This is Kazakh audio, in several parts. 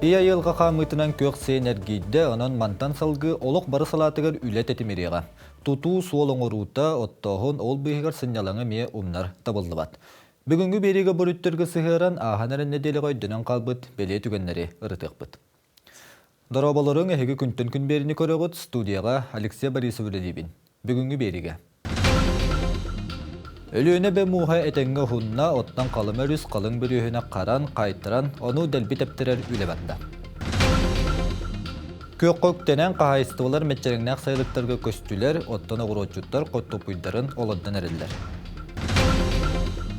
Ия елға қамытынан көк сейнергейді онын мантан салғы олық бары салатығыр үлет етімереға. Туту суолың орута оттоғын ол бұйығыр сынялаңы ме умнар табылды бат. Бүгінгі береге бүріттергі сығыран ағанарын неделі қойдынан қалбыт беле түгенлері ұрытық бұд. Дарабаларың әйгі күнтін күн беріні көріғыт студияға Алексей Борисов өледейбін. Бүгінгі береге. Өліөне бе муға әтенгі хунна оттан қалым өріс қалың бір үйіне қаран, қайттыран, оны дәлбі тәптерер үлі батта. Көк көктенен қағайыстығылар мәтчеріңнәқ сайлықтарға көстілер, оттан оғыротчуттар қоттопуйдарын оладдан әрілдер.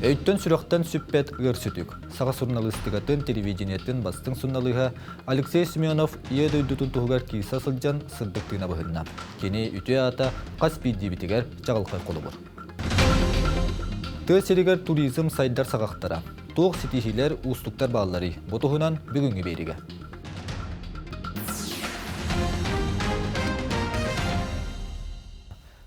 Өйттен сүріқтен сүппет ғыр сүтік. Саға сұрналыстығатын телевидениеттен бастың сұнналыға Алексей Семенов еді өйдітін тұғығар кейса сылжан сырдықтығына бұғынна. Кені үте ата қаспейді бітігер жағылқай қолы бұр. Төсерігер туризм сайдар сағақтара. Тоқ сетихилер ұстықтар бағылары. Бұтығынан бүгінгі береге.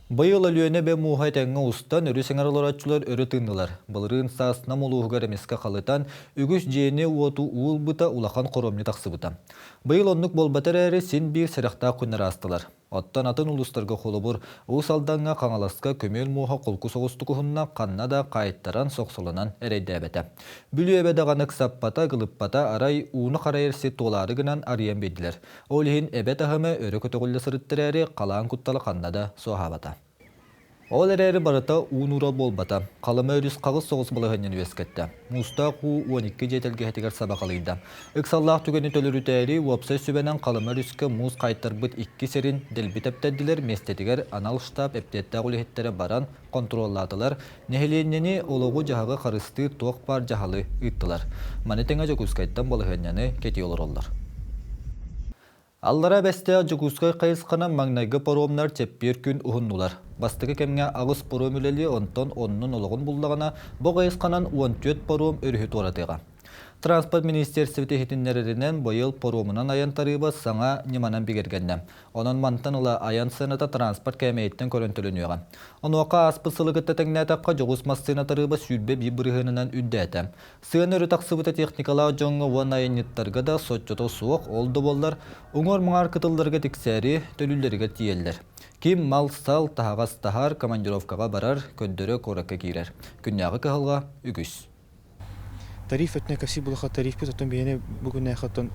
Байыл әлуіне бе мұғай тәңі ұстан өрі сеңаралар атшылар өрі тыңдылар. Бұлырын сасына молуғығар әмеске қалытан үгіш жейіне уату уыл бұта улақан қоромне тақсы бұта. Байыл оннық болбатар әрі сен бір сәріқта күннер астылар. Оттан атын ұлыстарға қолы бұр, ұл салданға қаңаласқа көмел мұға қолқы соғысты күхінна қанна да қайттаран соқсылынан әрейді әбәті. Бүлі әбәді ғанық саппата, ғылыппата арай уыны қарайырсы толары гынан ариян беділер. Олығын әбәт ағымы өрі көтіғілі сұрыттыр әрі қалан құтталы қанна да соғабата. Ол әрі барыта уынура болбата, қалымы өріс қағыз соғыс бұлығынен өскетті. Мұста қу 12 жетелге әтігер сабақалыйды. Үксаллақ түгені төлірі әрі уапсай сөбенен қалымы өріскі мұз қайттар бұд 2 серін дәлбі тәптәділер местетігер анал штаб әптетті ғылығеттері баран контролладылар. Нәхеленені олығы жағығы қарысты тоқ бар жағалы ұйттылар. Манетеңа жөкізкайттан бұлығынені кеті олар олар. Аллара бәсті жүгізгай қайысқана маңнайғы паромнар теппер күн ұғыннулар. Бастығы кәмге ағыз паром үлелі онтон онның олығын бұлдағына бұл қайысқанан 14 паром өрхет оратыға. Транспорт министерстветі хетінлерінен бойыл паромынан аян тарыба саңа неманан бігергенді. Оның мантан ұла аян сыната транспорт кәмейттен көрінтілінуға. Онуақа аспы сылығытта тәңнәтаққа жоғыз массына тарыба сүйбе бибірігінінен үддәті. Сыған өрі тақсыбыта техникала жоңғы уан аяниттарға да сотчото суық олды болдар. Оңыр мұңар қытылдарға тексәрі төлілерге тиелдер. Ким мал сал тағас тағар командировкаға барар, көндірі қораққа кейрер. Күнняғы қығылға үгіс. Тариф өтіне кәсі бұлыға тариф бұд, оттан бейіне бүгін әйқаттан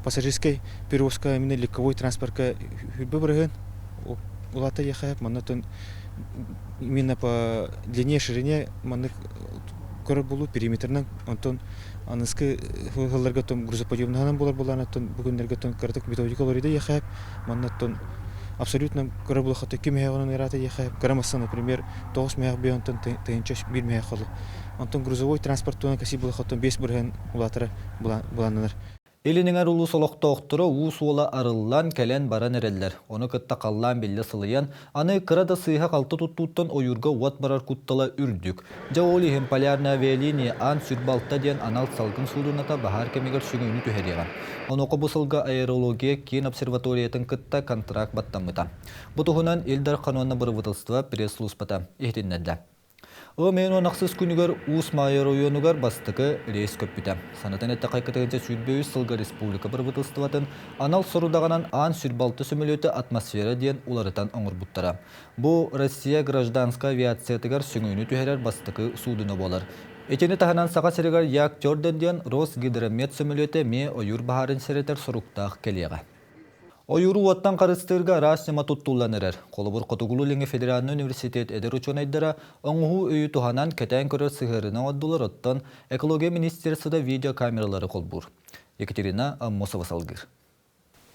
пассажирскай перевозка, именно легковой транспортка хүрбі бірігін. Улата ехайып, маннатан именно по длине, ширине манны көрі болу периметрнан, онтан анысқы ғыларға грузоподъемнағынан болар, бүгінлерге кәрдік методикаларыда ехайып, маннатан абсолютно көрі бұлыға төкі мәйғынан ираты ехайып, қарамаса, например, 9 мәйғ бейонтан тәйінчаш 1 мәйғ қалы. Антон грузовой транспорттуына кәсі бұлықаттан 5 бірген ұлатыры бұланылар. Елініңер ұлы солықта оқтыры ұс ола арылан кәлен баран әрелдер. Оны күтті қаллан белі сылыян, аны қырада сыйға қалты тұттуттан ойырға уат барар күттала үрдік. Жа олы хем полярна авиалиния ан сүрбалта ден анал салғын судуната бағар кемегер сүгіні түхереген. Оны оқы бұсылға аэрология кен обсерваториятын күтті контракт баттамыта. Бұтығынан елдар қануанна бұры бұтылстыва пресс-луспата ехтеннәді. Мен онақсыз күнігер ұс майыр ойынығар бастықы рейс көппіті. Санатын әтті қайқытығынша сүрбеуі сылға республика бір бұтылстыватын анал сұрудағанан ан сүрбалты сөмелеті атмосфера ден оларытан оңыр бұттара. Бұл Россия гражданска авиациятығар сүңіні түхерер бастықы судыны болар. Этені тағынан саға серегер як Джордан ден Росгидромет сөмелеті ме ойыр бағарын серетер сұруқтақ келеға. Ойыру оттан қарыстырға расыма тұттуланырыр. Қолыбыр Қотығылу Ленге Федеральный университет әдір учон айдыра оңғы өйі туғанан кәтән көрір сығырына отдылар оттан экология министерсіда видеокамералары қолбұр. Екатерина Аммосова салгыр.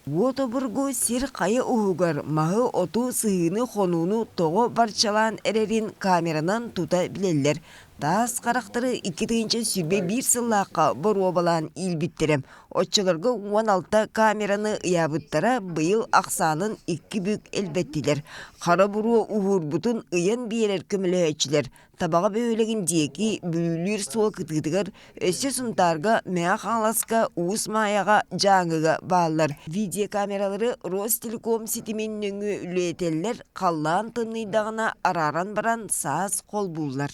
Уотобургу сир қайы ұғығар мағы оту сығыны қонуыны тоғы барчалан әрерін камеранан тута білелер. Таас қарақтары 2-тігінші сүрбе 1 сыллаққа бір обалан илбіттерім. Отчыларға 16 камераны ұябыттара бұйыл ақсанын 2 бүк әлбәттілер. Қара бұру ұғыр бұтын ұян бейелер көмілі өтшілер. Табаға бөйлеген дейкі бүлілер сол күтігітігір өсі сұнтарға мәқ аңласқа ұғыс маяға жаңыға бағылар. Видеокамералары Ростелеком сетімен нөңі үлетелер қаллан тынныйдағына араран баран саас қол бұллар.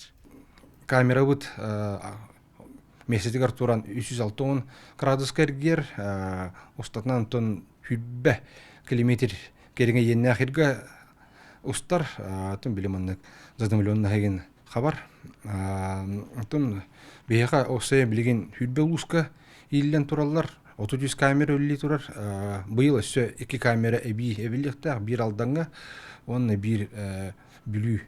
Камера бұд месетигар туран 360 градус кергер устатнан тон хүббе километр кереңе енне ахирга устар тон билиманнык задымлённа хаген хабар тон бияка осе билген хүббе улуска иллен тураллар 30 камера өлли турар быйыл өсө 2 камера эби эбилектер бир алданга онна бир бүлүү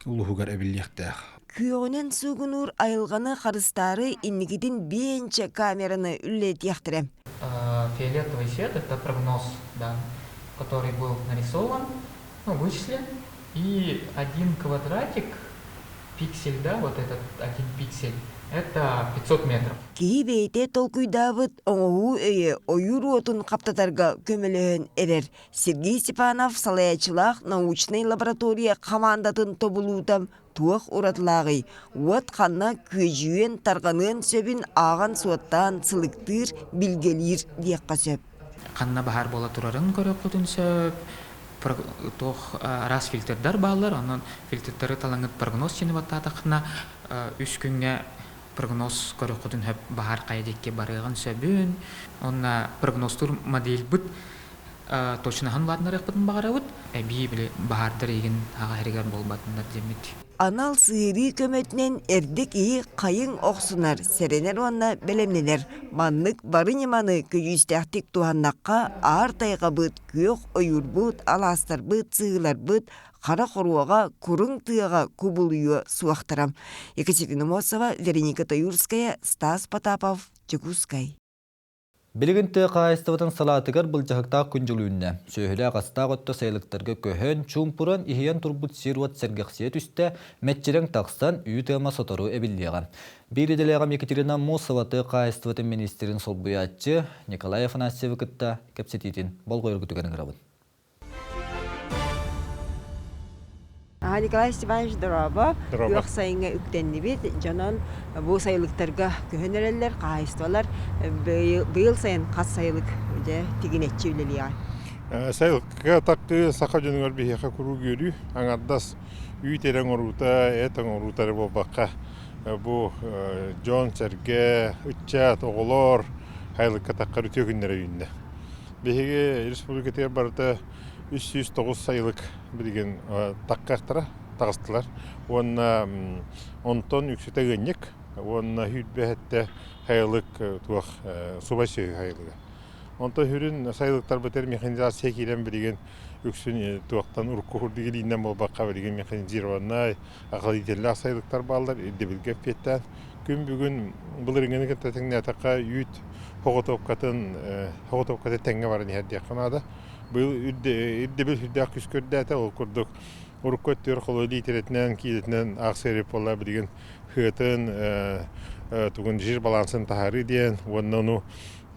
улугар эбилектер. Күйөгүнен сугунур айылганы харыстары иннигидин бенче камераны үллетияқтыры. Фиолетовый цвет — это прогноз, да, который был нарисован, вычислен, и один квадратик, пиксель, да, вот этот один пиксель, это 500 метров. Кии бейте толкуйдабыт оңоу өйе ойур отун каптатарга көмөлөһөн эрер. Сергей Степанов салаячылах научный лаборатория командатын тобулуутам туох уратылагы. Уот ханна көжүйен тарганын сөбүн аган суаттан сылыктыр билгелир диякка сөп. Ханна бахар бола турарын көрөп кутун сөп, тох раз фильтрдар баллар, анан фильтрдары талаңыт прогноз чени баттатакна 3 күнгө прогноз көрөп кутун хөп бахар кайдекке барыгын сөбүн, онна прогнозтур модель бут точнохан баднарык бутун багарабыт, би биле бахардар еген ага херегер болбатындар демит. Анал сыйры көмөтүнен эрдик ии кайың оксунар, серенер онна белемнелер. Маннык барынеманы көйүстәктик туаннакка ар тайга быт, күйөк ойур быт, аластар быт, сыылар быт, кара хоруага, курың тыага кубулую суактарам. Екатерина Мосова, Вероника Таюрская, Стас Потапов, Чекускай. Билигинте кайыстыбытын салатыгар былжахыктаа күнжүлүүнне. Сөйхілі ағастаа ғотты сайлықтарға көхен, чумпуран ихиян турбут сируат сәргіқсиет үсті мәтчерен тақстан үй тема сотору әбілдеға. Бір еделеғам Екатерина Мосоваты кайыстыбытын министерин солбуятчы Николай Афанасьев кытта кепсетитин болғойыр күтігенің рабын. Николай Степанович, здорово. Юақ сайынға үктенні бет, жанан бұл сайлықтарға көхенерелер, қайыстылар. Бұл сайын қас сайлық тегенетчі үлелі ай. Сайлыққа тақты сақа жөніңер бейеқа күру көрі, аңардас үй терен орута, әтің орутары болбаққа. Бұл жон, сәрге, үтчат, оғылар, хайлыққа таққар үте күнлері үйінді. Бейеге республикатер барыда 309 сайлык билген таккактара тагыстылар. Онна онтон үксөтө гөннек, онна хүтбәһәттә хайлык туак субасы хайлыгы. Онтон хүрүн сайлыктар бетер механизация килен билген үксүн туактан урукку хурдигилинден болбакка билген механизированный акылителле сайлыктар балдар идебилге феттен күн бүгүн булырынгенге тәтеңне атака ют хоготопкатын тәңге барын хәдди канада. Бұл үрдебіл хүрдәк күскөрдәті ол күрдік ұрыққөттер қолы литеретінен, кейдетінен ақсырып бола білген хүетін түгін жер балансын тахары дейін, онын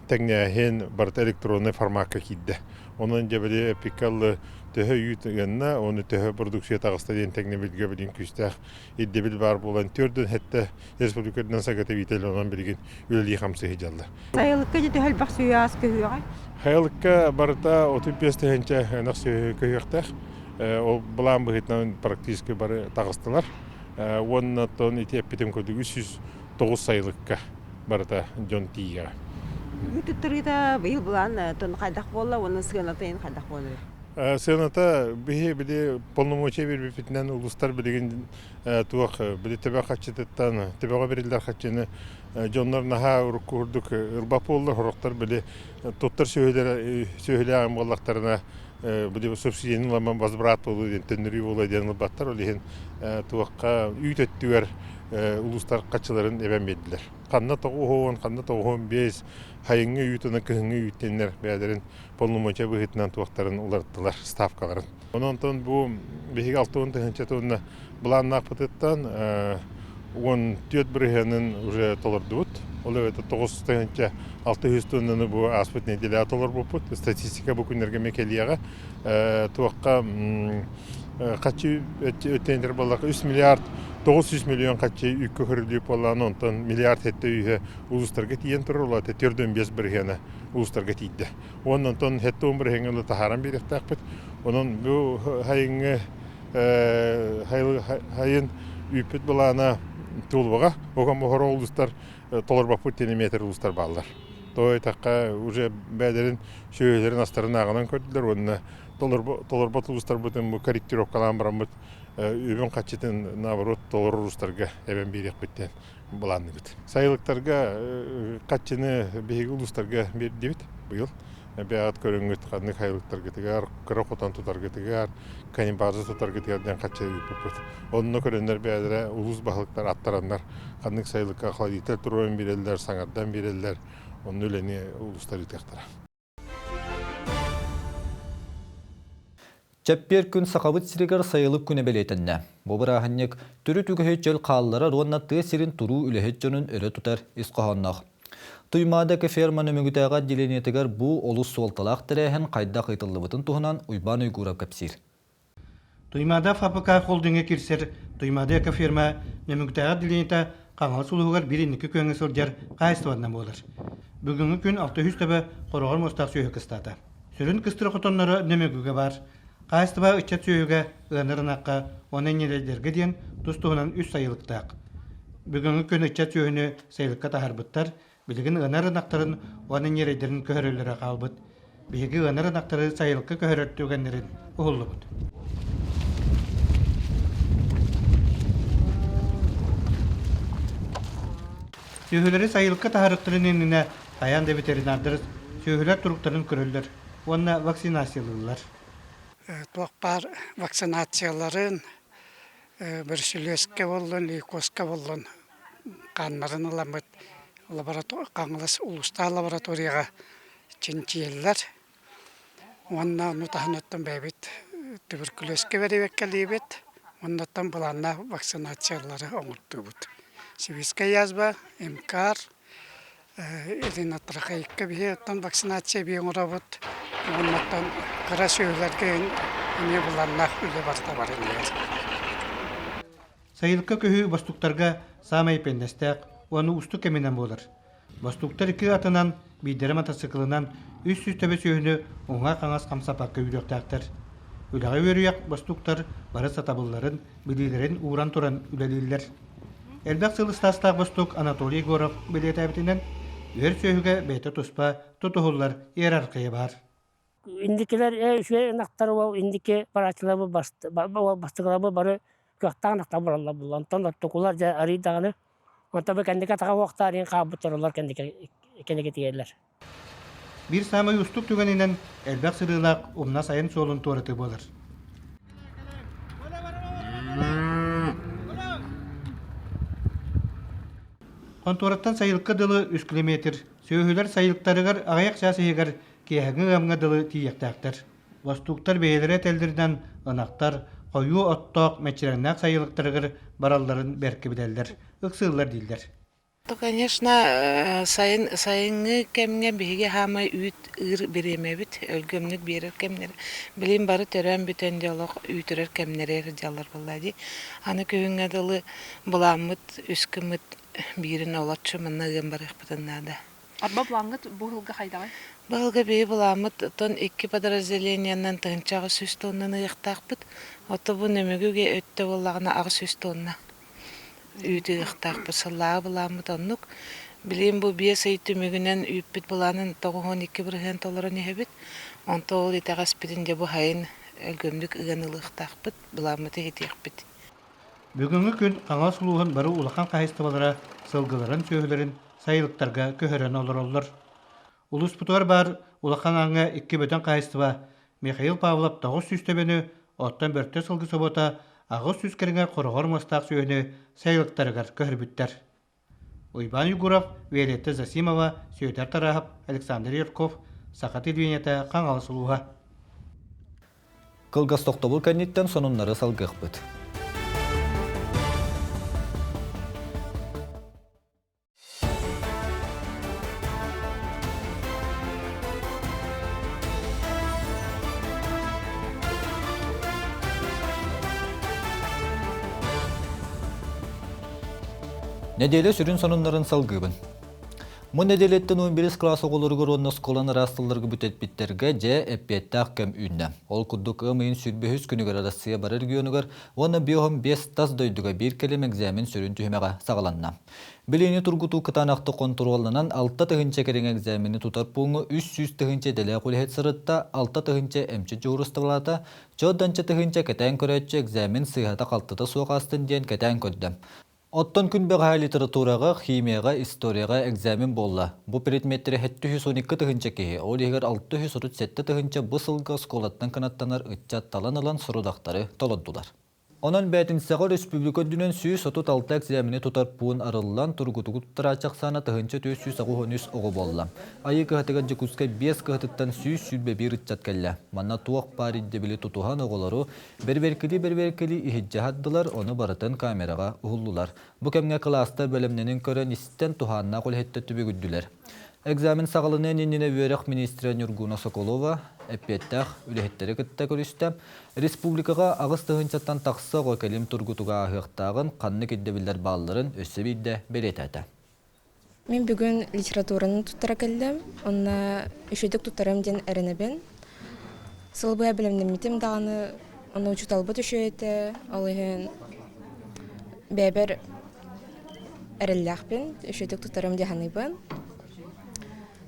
тәңнәхен барыт электронный форматқа кейді. Onun cebeli pikallı töhü yütügenna, onu töhü produksiya tağısta den tekne bilge bilin küstah iddebil var bolan tördün hatta respublikadan sagata vitel olan bilgin üleli hamsı hijallı. Sayılıkka jeti hal bak suyas köhüğe. Haylıkka barıta 35 tehence naqsı köhüqtah. O bulan bıhitnan praktiski barı tağıstalar. Ondan ton iti epitem kodu 309 sayılıkka barıta jon tiya. Ütüttürüde bıyıl bulan ton qaydak bolla, onun sığınatayın qaydak bolur. Sığınata bihi bili polnomoçya bir bifitinden uluslar bilgin tuğaq bili tebe qaçıtıttan, tebe verildiler qaçını jonlar naha urukurduk ılbap oldular, horoktar bili tuttar söyle ağımgalaklarına bili subsidiyenin laman bazbırat olu den tönürü olay den ılbatlar olihin tuğaqqa üyt öttüver uluslar qaçıların eben beddiler. Qanna toğuğun bez hayıngı üytüne kıhıngı üytenler bəyədirin polnomoçya bıhıtından tuğaqların ularttılar stavkaların. Ondan bu behig 6 təhəncə tonuna bulanaq pıtıttan 14 bırıhının уже tolardut. Ola öte 9 təhəncə 600 tonunu bu aspet nedeli tolar buput. Statistika bu günlərge mekeliyağa tuğaqqa qaçı ötəndir balaq 3 milyard 900 milyon qaçı ükü hürlüyüp olan ondan milyard hette üye uluslarga tiyen turur ola tetörden bez birhene uluslarga tiydi. Ondan hette 11 hengeli taharan bir ihtaqbet. Onun bu hayın üpet bulana tulvaga. Oğam oğara uluslar толорбаппы телеметр улустар баллар. Той таққа уже бәдерін шөйлерін астарын ағынан көрділер. Онына толорбат улустар бұтын корректировкалан баран бұт өбін қатшетін наоборот толор улустарға әбен берек біттен бұланны бұт. Сайылықтарға қатшыны бейгі улустарға берді бит бұйыл. Бәғат көріңгіт қадны қайлықтарға тігер, күрі қотан тұтарға тігер, канибазы тұтарға тігерден қатшы өйпіп. Онына көрінлер бәдірі ұлыс бағылықтар аттарандар, қаднық сайылыққа қладител тұруын берелдер, саңардан берелдер, оның өлені ұлыстар етектіра. Чәппер күн сақабыт сиригер сайылық күні белетінне. Бобыр ағыннек түрі түгіхет жөл қалылара руаннатты сирин тұру үліхет жөнін өрі тұтар исқағаннақ. Туймадагы ферманы мүгітаға деленетігер бұ олыс суалталақ тірәхін қайда қайтылы бұтын тұғынан ұйбан ұйгурап кәпсир. Туймада фабрика холдинге кирсер, туймадагы ферма мүгітаға деленеті қаңал сұлығығар біріннікі көңі сұрдер қайыстывадна болыр. Бүгінгі күн 600 төбі қорғар мұстақ сүйі кыстады. Сүрін кыстыры құтонлары нөмігігі бар. Қайыстыва үтчет сүйігі ұғанырын аққа, оның нерелдерге ден тұстығынан үс сайылықтақ. Бүгінгі күн үтчет сүйіні сайылыққа тахарбыттар, Билигин ынарын ақтарын оның ерейдерін көхөрөлері қалбыт. Биги ынарын ақтары сайылыққа көхөрөттөгендерін ұғылы бұд. Сүйілері сайылыққа тахарықтырын еніне аян ветеринардыр сүйілер тұрықтарын көрілдер. Онына вакцинациялылар. Тоқпар вакцинацияларын біршілеске болын, лейкосқа болын қанларын аламыд. Қаңылыс ұлыста лабораторияға ченчиеллер. Онна нутаханаттан бәбет туберкулезке беребеккелі бет. Оннаттан бұланна вакцинациялары оңыртты бұд. Сибирская язба, МКАР, Иринатырақайыққа бейе оттан вакцинация бейін ұра бұд. Оннаттан қара сөйлерге не бұланна үлі барта барын ер. Сайылыққа көхі бастуқтарға самай пендестәк, оны ұсты кәменен болыр. Бастуқтар 2 атынан, бейдері мотоциклынан 300 төбе сүйіні оңға қаңас қамсапаққа үйректақтар. Үліға өріяқ бастуқтар бары сатабылларын, білейлерін уран тұран үлелейлер. Әлбәқ сылыстастақ бастуқ Анатолий Горов білет әбітінен өр сүйіге бәйті тұспа тұтығылар иерархия бар. Индикелер үші нақтары ол индике барачылабы бастығылабы бары көқтаған нақтар баралла бұл. Антон оттықулар жа аридағаны Онтабы кәндіке таға уақытарын қабы тұрылар кәндіке тегерлер. Bir самай ұстық түгенінен әлбәқ сырылақ ұмна сайын солын торыты болыр. Контораттан сайылыққа дылы 3 километр, сөйгілер сайылықтарығар ағаяқ жасығығар кейхіңі ғамға дылы тиектақтар. Вастуқтар бейелері тәлдірден ынақтар, қойу оттоқ мәчіріннақ сайылықтарығыр баралларын бәркі бідәлдер, ұқсылар дейдер. Конечно, сайыны кемге беге хамай үйт ыр беремебит, өлгөмнүк берер кемнер. Билим бары төрөн бүтөн диалог үйтөрөр кемнерер жалар боллади. Аны көңгө дылы буламыт, үскүмүт бирин олатчы мынагын барык бутуннада. Арба булаңыт буулга хайдагай? Буулга бе буламыт тон 2 подразделениянан тынчагы сүз тоннаны ыктакпыт. Ото бу немегүгө өттө боллагына ак сүз тонна. Үйді ұқтақ бұсыллағы бұламыд оннық. Білейм бұл бие сайты мүгінен үйіппіт бұланын 92 бірген толырын ехебіт. Онта ол етағас бітінде бұл хайын әлгөмдік ұғанылы ұқтақ бұд, бұламыды етеқпіт. Бүгінгі күн қаңа сұлуғын бары улақан қайыстывалара сылғыларын сөйлерін сайылықтарға көхерен олар олар. Улус бұтуар бар улақан аңа 2 бөтен қайыстыва Михаил Павлов 9 сүстебені оттан бөртті сылғы собота ағыз сүскеріңе қорғар мастақ сөйіні сайылықтарығар көхірбіттер. Уйбан Югуров, Виолетта Засимова, Сөйдер Тарахып, Александр Ерков, Сақат Идвенеті қаңалы сұлуға. Кылгас тоқтабыл кәнеттен сонынлары салғық бұд. Неделе сүрін сонынларын салғыбын. Мұн әделеттен 11 класс оғылырғыр онна сколан растылырғы бүтетпіттерге же әппеттақ кәм үйінді. Ол күрдік өмейін сүрбе 3 күнігер Россия бар регионығыр, оны биоғым 5 тас дойдыға бір келем экзамен сүрін түймеға сағаланна. Білейні тұргуту кытанақты контролынан 6 тығынча керен экзамені тұтар пұңы 300 тығынча дәлі құлхет сырытта 6 тығынча әмчі жуырыстығылата, жодданча тығынча кәтән көрәтчі экзамен сыйғата қалтыда соғастын ден кәтән көдді. Оттон күнбеға литератураға, химияға, историяға экзамен болла. Бұ предметтері 712 тығынча кеге, ол егер 637 тығынча бұсылғы сколаттан канаттанар үтчатталан алан сұрудақтары толоддулар. Онан бәтінсіғі республика дүнен 136 экзамені тұтар пуын арылан тұргутуғы тұтарачақ саны тығынча 413 оғы болла. Айы кығатыған жүкізге 5 кығатыттан 101 үтчат кәлі. Манна туақ паридде білі тұтуған оғылару берберкілі ихиджахаддылар, оны барытын камераға ұғылылар. Бұ кәмге класста бөлімненің көрін істен туғанна қолхетті түбі күдділер. Экзамен сағылынан еніне верек министрі Нюргуна Соколова әппеттәқ үліхеттері күтті көрісті. Республикаға ағыз тұғынчаттан тақсы ғокелім тұргутуға ағықтағын қанны кеддебілдер балыларын өсі бейді беретәді. Мен бүгін литератураны тұттара кәлдім. Онна үшедік тұттарым ден әрінебен. Сылбыя білімдемітім дағаны оны ұчыталбы түші еті. Олығын бәбір әрілләқпен үшедік тұттарым деханыбын.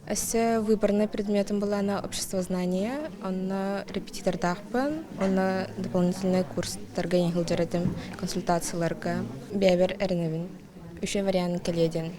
Әсі выборный предметом была на общество знания, он репетитор дахпан, он дополнительный курс торгайын хилдеретім консультацияларға бәбір әріневін. Үші вариант келеден.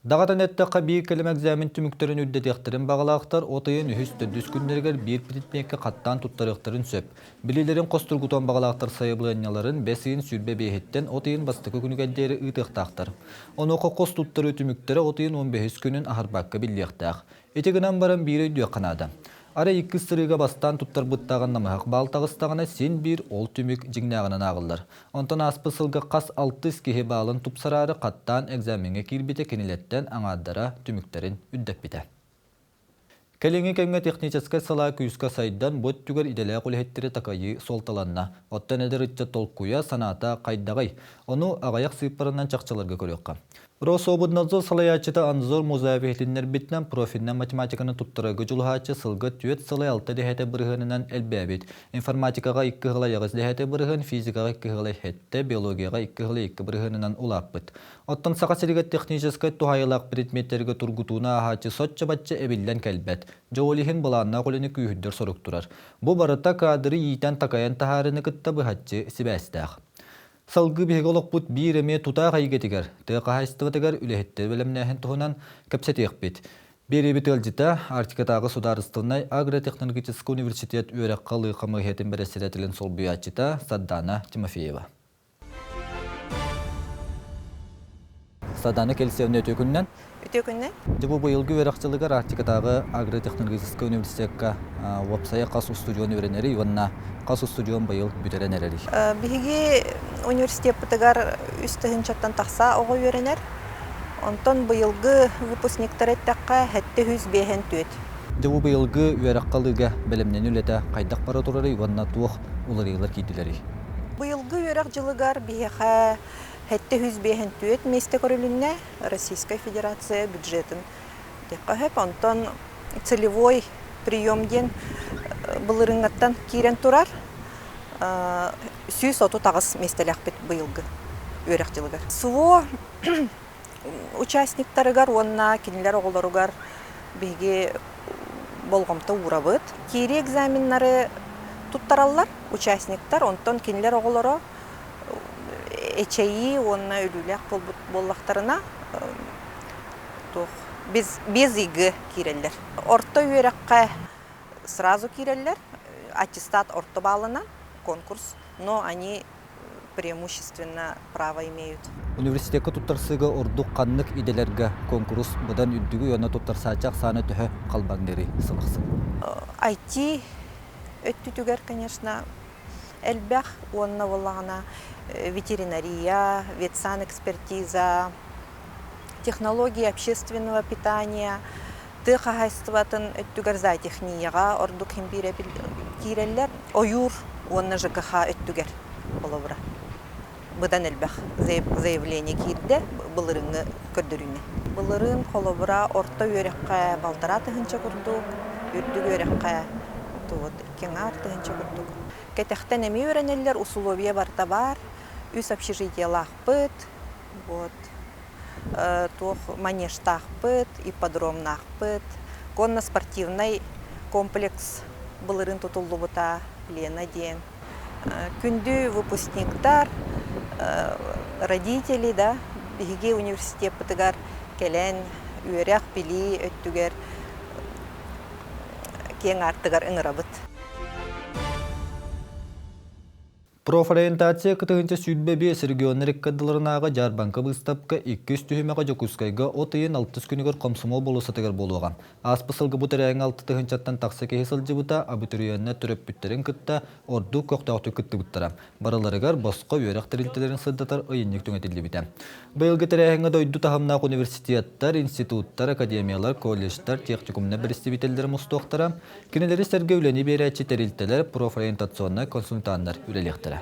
Дағатан әтті қабей кәлім экзамен түміктерін үддетектерін бағалақтар, отайын үхісті дүс күндергер бір предметке қаттан тұттарықтарын сөп. Білелерін қостыргутан бағалақтар сайыблығыняларын бәсейін сүрбе бейхеттен отайын бастықы күнігәддері ұйтықтақтар. Оноқы қос тұттары түміктері отайын 15 күнін ахарбаққа білдектақ. Етегінен баран бір өйдіе қанады. Ара 2 сырыға бастан тұттар бұттағын намағақ балтағыстағына сен бір ол түмік жігнағынан ағылдар. Онтан аспысылға қас 6 скеге бағылын тұпсарары қаттан экзаменге кирбете кенелеттен аңаддара түміктерін үддеп біті. Кәлеңе кәмге техническа сала күйісқа сайдан бөт түгер иделі құлхеттері тақайы солталанна. Оттан әдір үтчі толқуя саната қайдағай. Оны ағаяқ сыйпарынан чақчаларға көріққа. Рособудназор салаячыта анзор музафихлиннер битнен профильнен математиканы туттырығы жылғачы сылғы түйет салай 6 дехеті бірғынынан әлбәбет. Информатикаға 2 ғылай ағыз дехеті бірғын, физикаға 2 ғылай хетті, биологияға 2 ғылай 2 бірғынынан ұлаппыт. Оттан сақа сірігі техническа тухайылақ предметтерге тургутуна ағачы сотчы батчы әбілден кәлбәт. Жоғылихин баланна қолыны күйхіддер сорық тұрар. Бұ барыта кадры ийтен тақайын тахарыны кытта бұхатчы сібәстәқ. Салгы біголық бұт бір әме тұта қайгетігер, тұға хайстыватығар үліхеттер бөлімнәхін тұғынан көпсетек бет. Бері бет өлжіта Артикатағы сударыстылнай Агротехнологический университет өрек қалы қамығетін бірәсіретілін сол бұятчыта Саддана Тимофеева. Саддана келсеуіне өте күннен? Өте күннен? Бұл бұйылғы өрекчілігер Артикатағы Агротехнологический университетка вапсая қасу студионы өренері, иванна қасу студион бұйыл бүтерен әрері. Бігі университет бұтығар үстігіншаттан тақса оғы өренер. Онтон бұйылғы выпускниктар әттіққа әтті хүз бейхен төт. Бұл бұйылғы өрекқалыға бәлімнен үлеті қайдақ бара тұрары, иванна туық оларығылар кейділері. Бұйылғы өрек жылығар бейхе әтті хүз бейхен төт месте көрілінне Российская Федерация бюджетін. Онтон целевой приемден бұлырыңаттан кейрен тұрар, сүйіс оту тағыз местелек бет бұйылғы өрек жылығар. Суо участниктарыгар, онна кенелер оғыларыгар бейге болғымты урабыт. Кейре экзаменлары туттаралар, участниктар, онтон кенелер оғылары эчейи, онна үлілек боллақтарына без игі кейрелер. Орта өрекқа сразу кейрелер, аттестат орта балына, конкурс, но они преимущественно право имеют. Университетке туттарсыға ордук қаннық иделерге конкурс бұдан үддігі өна туттарсачақ саны түхі қалбаңдері сылықсын. IT өттүтігер, конечно, әлбәқ, онна болағына ветеринария, ветсанэкспертиза, технологии общественного питания, тыхахайстватын өттүгер зайтехнияға ордук химбире киреллер, ойур, онна ЖКХ өттүгер олабыра. Бұдан әлбәқ заявление кирде, бұлырыңы көрдіріне. Былырын холобура орта үйрекке балтара тыгынча курдук, үрдүк үйрекке кеңар тыгынча курдук. Кетехтен эми үйренелер условия барта бар, үс общежитие лахпыт, тух манеж тахпыт, ипподром нахпыт, конно-спортивный комплекс былырын тутулду бута Лена ден. Күндү выпускниктар, родители, да, биге университет бытыгар келен үйрек били өттүгер кең артыгар ыңырабыт. Профориентация кытыгынча сүрбеби регионы реккадыларынага Жарбанка выставка 200 түхімеға жокускайга отыйын 6 күнігер комсомол болусатыгар болуға. Аспысылғы бұтырайын 6 тыгынчаттан тақсы кехесілжі бұта абитуриенне түріп бүттерін кытта орду көқтауты күтті бұттара. Бараларыгар босқа үйерек тірілтелерін сылдатар ұйыннек түңетілі біті. Бұйылғы тірәйінгі дойду тахамнақ университеттар, институттар, академиялар, колледжтар, техникумна бірісті бітелдері мұстуқтара, кенелері сәргеулені берәтші тәрілтелер профориентационна консультандар үрелектері.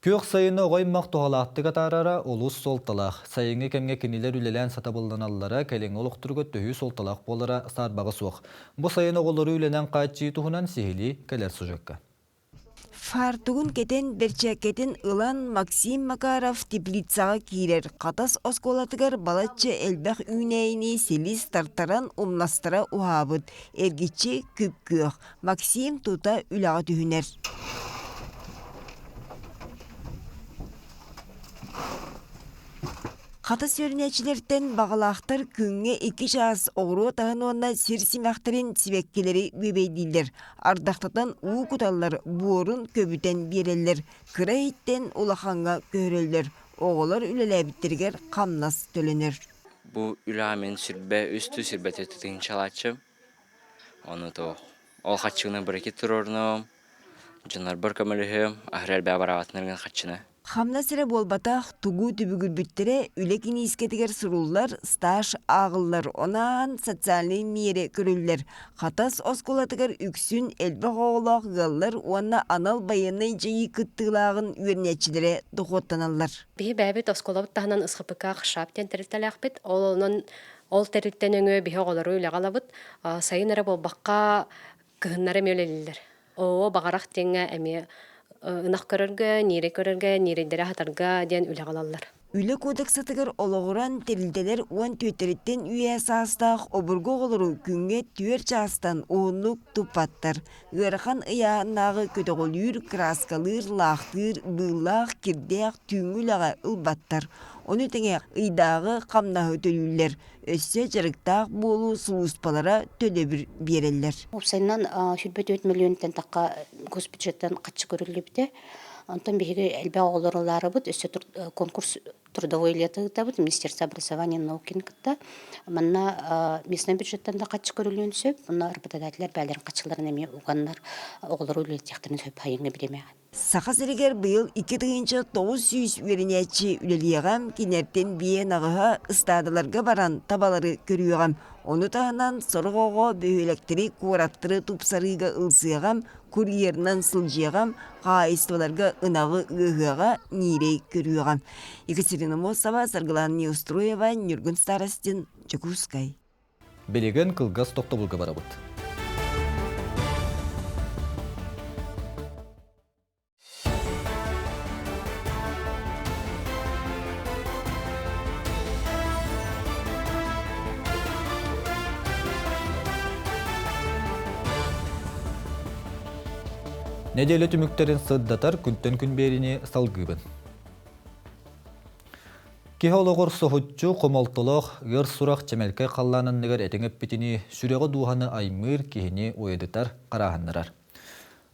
Көк сайыны оймақ туғалақты қатарара олыс солталақ. Сайыңы кәмге кенелер үлелән сатабылданаллара кәлең олықтырғы төхі солталақ болара сарбағы соқ. Бұ сайыны олары үленен қайтчы тұғынан сихили кәлер сұжыққа. Фартугун кетен берчекетин ылан Максим Макаров теплицаға кирер. Қатас осколатыгар балатчы элбәқ үйнейіні селис тартаран умнастыра уабыд. Эргичи күп-көк. Максим тута үлаға түйінер. Қаты сөрінәчілерден бағалақтар күнге 2 жас оғыру тағын онна сирсимақтарын сібеккелері бебейділдер. Ардақтатан уы құталар буырын көбітен берелер. Кыра еттен улаханға көрелер. Оғылар үлеләбіттергер қамнас төленер. Бұл үләмен сүрбе үсті сүрбеті түтін чалачым. Оны тоқ. Ол қатшығына бір еке тұр орным. Жынар бір көмілігім. Ахрел бә барағатынырген қатшыны. Хамна сірі болбатақ тугу түбігір бүттірі үлекін искетігер сұрулар, стаж ағылар, онан социальный мере көрілер. Қатас осколатығыр үксін әлбі ғоғылақ ғаллар, онна анал байыны жайы күттігілағын өрнетчілері дұғыттаналар. Бейі бәбет осколабыт тағынан ұсқыпыға қышаптен тәрілтәлі ақпет, ол тәрілттен өңі бейі ғолары өлі қалабыт, сайын әрі болбаққа күхінлары мөлелілер. О, бағарақ теңі әме ынақ көрерге, нире дәрі хатарға ден үлі қалалар. Үлі кодексатығыр олығыран тәрілделер уан төтереттен үйе састақ обырғы олыру күнге түйер частан оғынлық тұпаттар. Ғырхан ұяғынағы көтіғылыр, краскалыр, лақтыр, бұлақ, кірдеқ, түңіліға ұлбаттар. Оны тәңе ұйдағы қамнағы төлілер. Өссе жарықтақ болу сұлуспалара төлебір берелер. Опсайнан 4 миллионтен таққа госпитчеттен қатшы көрілі біте. Антон беге әлбә оларылары бұд, өссе конкурс трудовой леті бұд, Министерство образования и науки кітті. Мұнна местный бюджеттен де қатшы көрілген сөп, мұнна работодателер бәлерін қатшыларын әме оғанлар оғылары өлі тектірін сөп хайыңы біреме. Сақа сірігер бұйыл 2-900 өрінетші үлеліғам кенерттен бейен ағыға ұстадыларға баран табалары көріғам. Оны тағынан сұрғоға бөйлектері қуараттыры тұпсарыға ұлсығам, курьернан сылжығам, қайыстыларға ынағы ұғыға нерей көріғам. Екатерина Мосова, Саргылан Неустроева, Нюргін Старостин, Чекускай. Белеген кылгас тоқтабылға барабыд. Неделе түміктерін сыддатар күнттен күн беріне салгыбын. Кехолығыр соғытчу қомалтылық ғыр сұрақ чәмелке қалланынығыр әтіңіп бітіні сүрегі дуғаны аймыр кехіне ойедітар қарағанырар.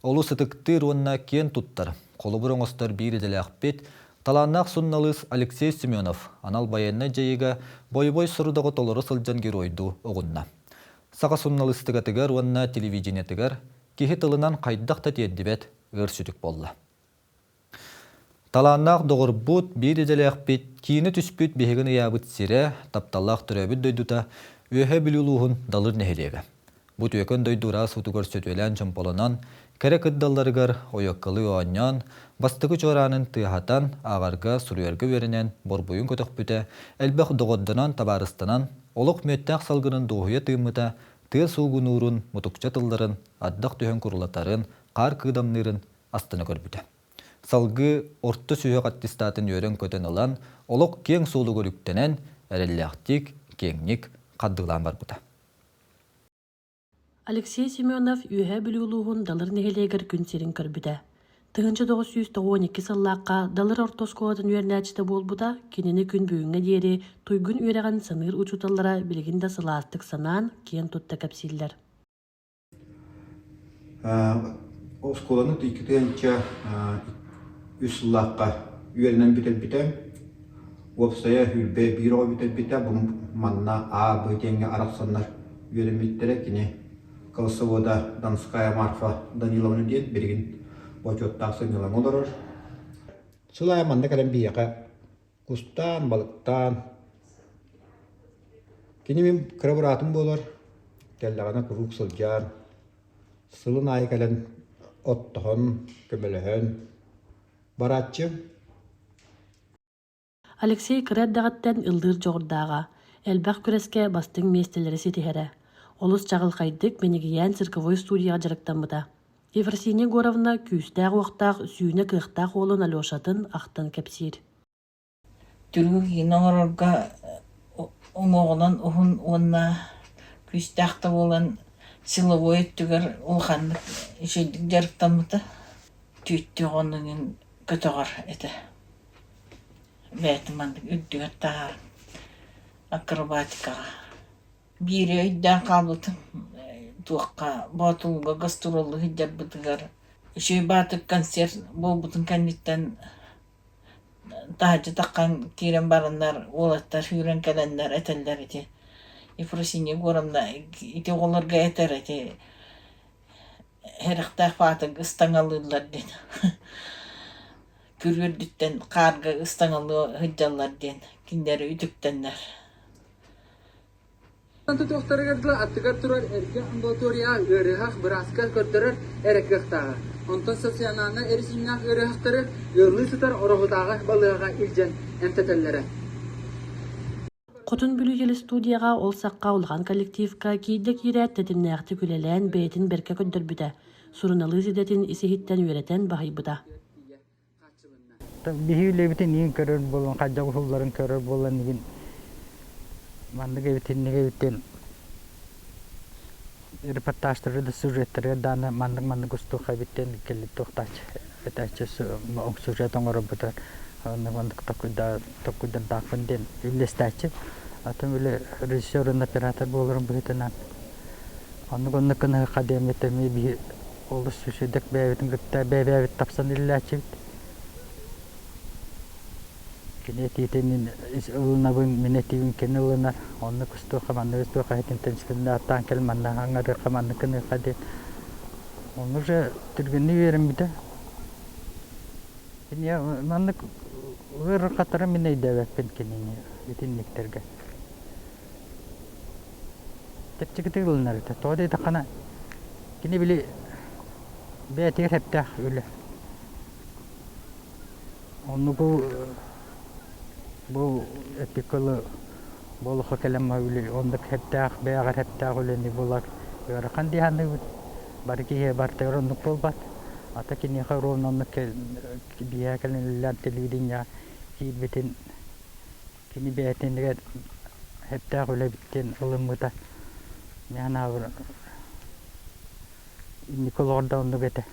Олу сытықтыр онына кен тұттар. Қолы бұрын остар бір еділі ақпет, таланнақ сұнналыс Алексей Семенов анал байынны жайыға бой-бой сұрыдағы толыры сылжан кер ойду оғынна. Саға сұнналыстығатығар онына телевидениятығар кехе тылынан қайдақта теддібет ғыр сүтік болла. Таланнақ доғыр бұд бір еділі ақпет, кейіні түспіт бейгін ұябыт сире, тапталлақ түрәбіт дөйдута, өйе білулуғын далыр нәхелегі. Бу түйекön дойдура суту көрсөтүлән чамполонан, кере кыддалларыгар ойоккалы оаньян, бастыгы чоранын тыахатан, ағарга суруерге веренен борбуйын көтөкпүтэ, әлбәқ доғодданан табарыстанан, олық мөттәк салгынын доғуя тыымыта, тыа суғынуырын, мутукча тылларын, аддақ түйен курулатарын, қар кыдамнырын астына көрбүтэ. Салгы орты сүйе қаттистатын өрен көтен алан, олық кең солу көрүктенен, әрелләқтик, кеңник қаддылан бар бұта. Алексей Семенов үйе білуілуғын далыр негелегер күнсерін көрбіді. Тығынчы 912 сыллаққа далыр ортоскуатын үйернәчті бол бұда, кенені күн бүйіңе дері туйгын үйереген сыныр учуталлара білігінде сыластық санан кен тұтты кәпсиллер. Осколаны түйкетенче үс сыллаққа үйерінен бітел-бітем. Опсая хүрбе бюро бітел-бітем. Бұл манна А-бөтенге арақсанлар үйерінметтері кене. Колосовода Донская Марфа Даниловна ден берген бочоттақсы нелан оларыр. Сылая манна кәрін бияқа кустан, балықтан. Кені мен кірабыратым болар. Кәллағана күрік сылжан. Сылын ай кәлін оттығын, көміліғін. Баратчы. Алексей кірәддағаттен ылдыр жоғырдаға. Әлбәқ күреске бастың местелері сетихері. Олыс чағыл қайдық менегиян цирковой студияға жарықтан бұда. Ефросиния Горовна күйістәғ оқтақ, сүйіне қиқтақ олын Алешатын ақтан кәпсир. Түргі кейін оңырға оңоғынан оғын онна күйістәқті болан силовой өттігер олғандық жүйдік жарықтан бұда. Түйітті оғының көтіғар әті. Бәтімандық үттігер тағар акробатикаға. Бире өйден қалбытым туаққа батылға гастролы хиджар бұтығар. Үшөй батып концерт бол бұтын кәнеттен тағжы таққан керен барындар, олаттар, хүрен кәлендер, әтелдер әте. Ефросиния Горовна ите оларға әтер әте. Әріқтақ батық ұстаңалылар ден. Күргердіктен қарға ұстаңалы хиджалар ден. Киндері үтіктенлер. Туқтарыгардыла аттыгар турар эрке амбулатория өрехах браска көрдөрөр эрекектага. Онтон социалана эрисимнак өрехактары өрлүй сутар орогутага балыга илжен эмтетеллере. Қотын бүлі елі студияға ол саққа олған коллективка кейдік ерәт тәтімнәқті күлелән бәйтін берке көндірбіді. Сурыналы зидетін исехиттен өретен бағай бұда. Бихилебітін ең көрір болын, қаджақ ұшыларын көрір болын еген мандық әвітен репортаждары сюжеттері даны мандық ұстуға беттен келі тоқтач. Әтәчі сюжет оңыры бұтыр. Мандық тоқудан дақпынден үлестәчі. Атым өлі режиссерін оператор болырын бұйтынан. Оны күні қадем етімей бі олы сюжеттік бәйветін күтті бәйвет тапсан үлләчі бит. Кинетитин улнабын минетивин кенелнар онны кусто хаманны кусто хайтин тенстенда аттан келманна хангары хаманны кыны хаде онны же түргөнү берем бите я манны ыр катары мине дәвәт пенкенене итинниктерге тепчигитилнар та тоде да кана кини били бетер хепта үле онны bu epikolu bolu kelama uli ondak heptaq beagar heptaq uleni bulak yarakan dihanı barki he barteron nukol bat atakini kharon onnak biya kalen lan televidinya ki bitin kini beatin de heptaq ule bitin ulumuta yana nikolorda ondu bete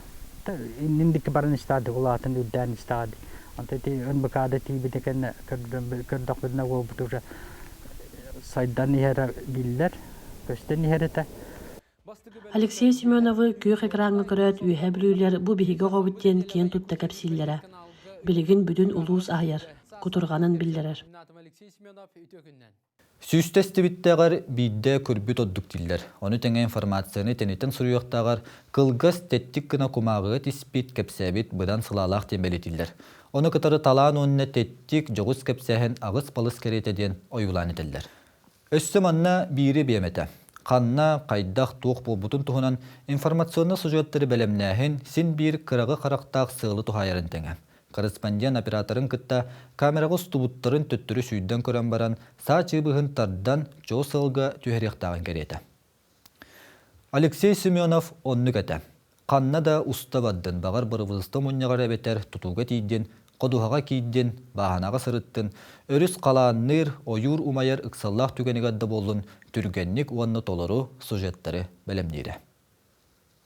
indik baran stad ulatan udan stad Антати өнбекада тибите кен көрдөкүнө болбутура сайдан нихера биллер көстөн нихерете. Алексей Семеновы күйөх экранга көрөт үйе билүүлер бу биһиге гобуттен кен тутта кепсиллере. Билигин бүтүн улуус ахяр, кутурганын биллерер. Сүйстесті біттеғар бейді көрбіт оддуктиллер. Оны теңе информацияны тенеттен сұруяқтағар қылғыз теттік кіна кумағығы тиспит кепсәбет бұдан сылалақ тембелетілер. Оны кытары талан онына теттік жоғыз кепсәхін ағыз палыс керетеден ойулан етілдер. Өссі манна бири бейметі. қанна қайдақ туық болбутун туһунан информационны сюжеттері бәлемнәһин син бир кырағы қарақтақ сығылы тухайарын теңе. Корреспондент операторын кытта камерағыз тубуттарын төттірі сүйден көрен баран саа чыбыһын тардан жоо сылга түйеректағын кереті. Алексей Семенов онны кәті. Қанна да уста баддын бағар бұрывызысты мұньяғар әбетер тұтуға тейден, қодуғаға кейден, бағанаға сырыттын, өріс қаланныр, ойур умайар ықсаллақ түгенігадды болын түргенник уанны толыру сюжеттері бәлемдейді.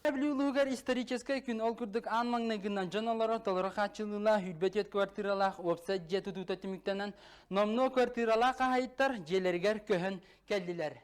Блюлугар исторический күн ол күрдік анмаңнайгынан жаналары толыры қачылыла хүлбетет квартиралақ опсат жеті тұтатымықтанан номно квартиралақ ағайттар желергер көхін кәлділер.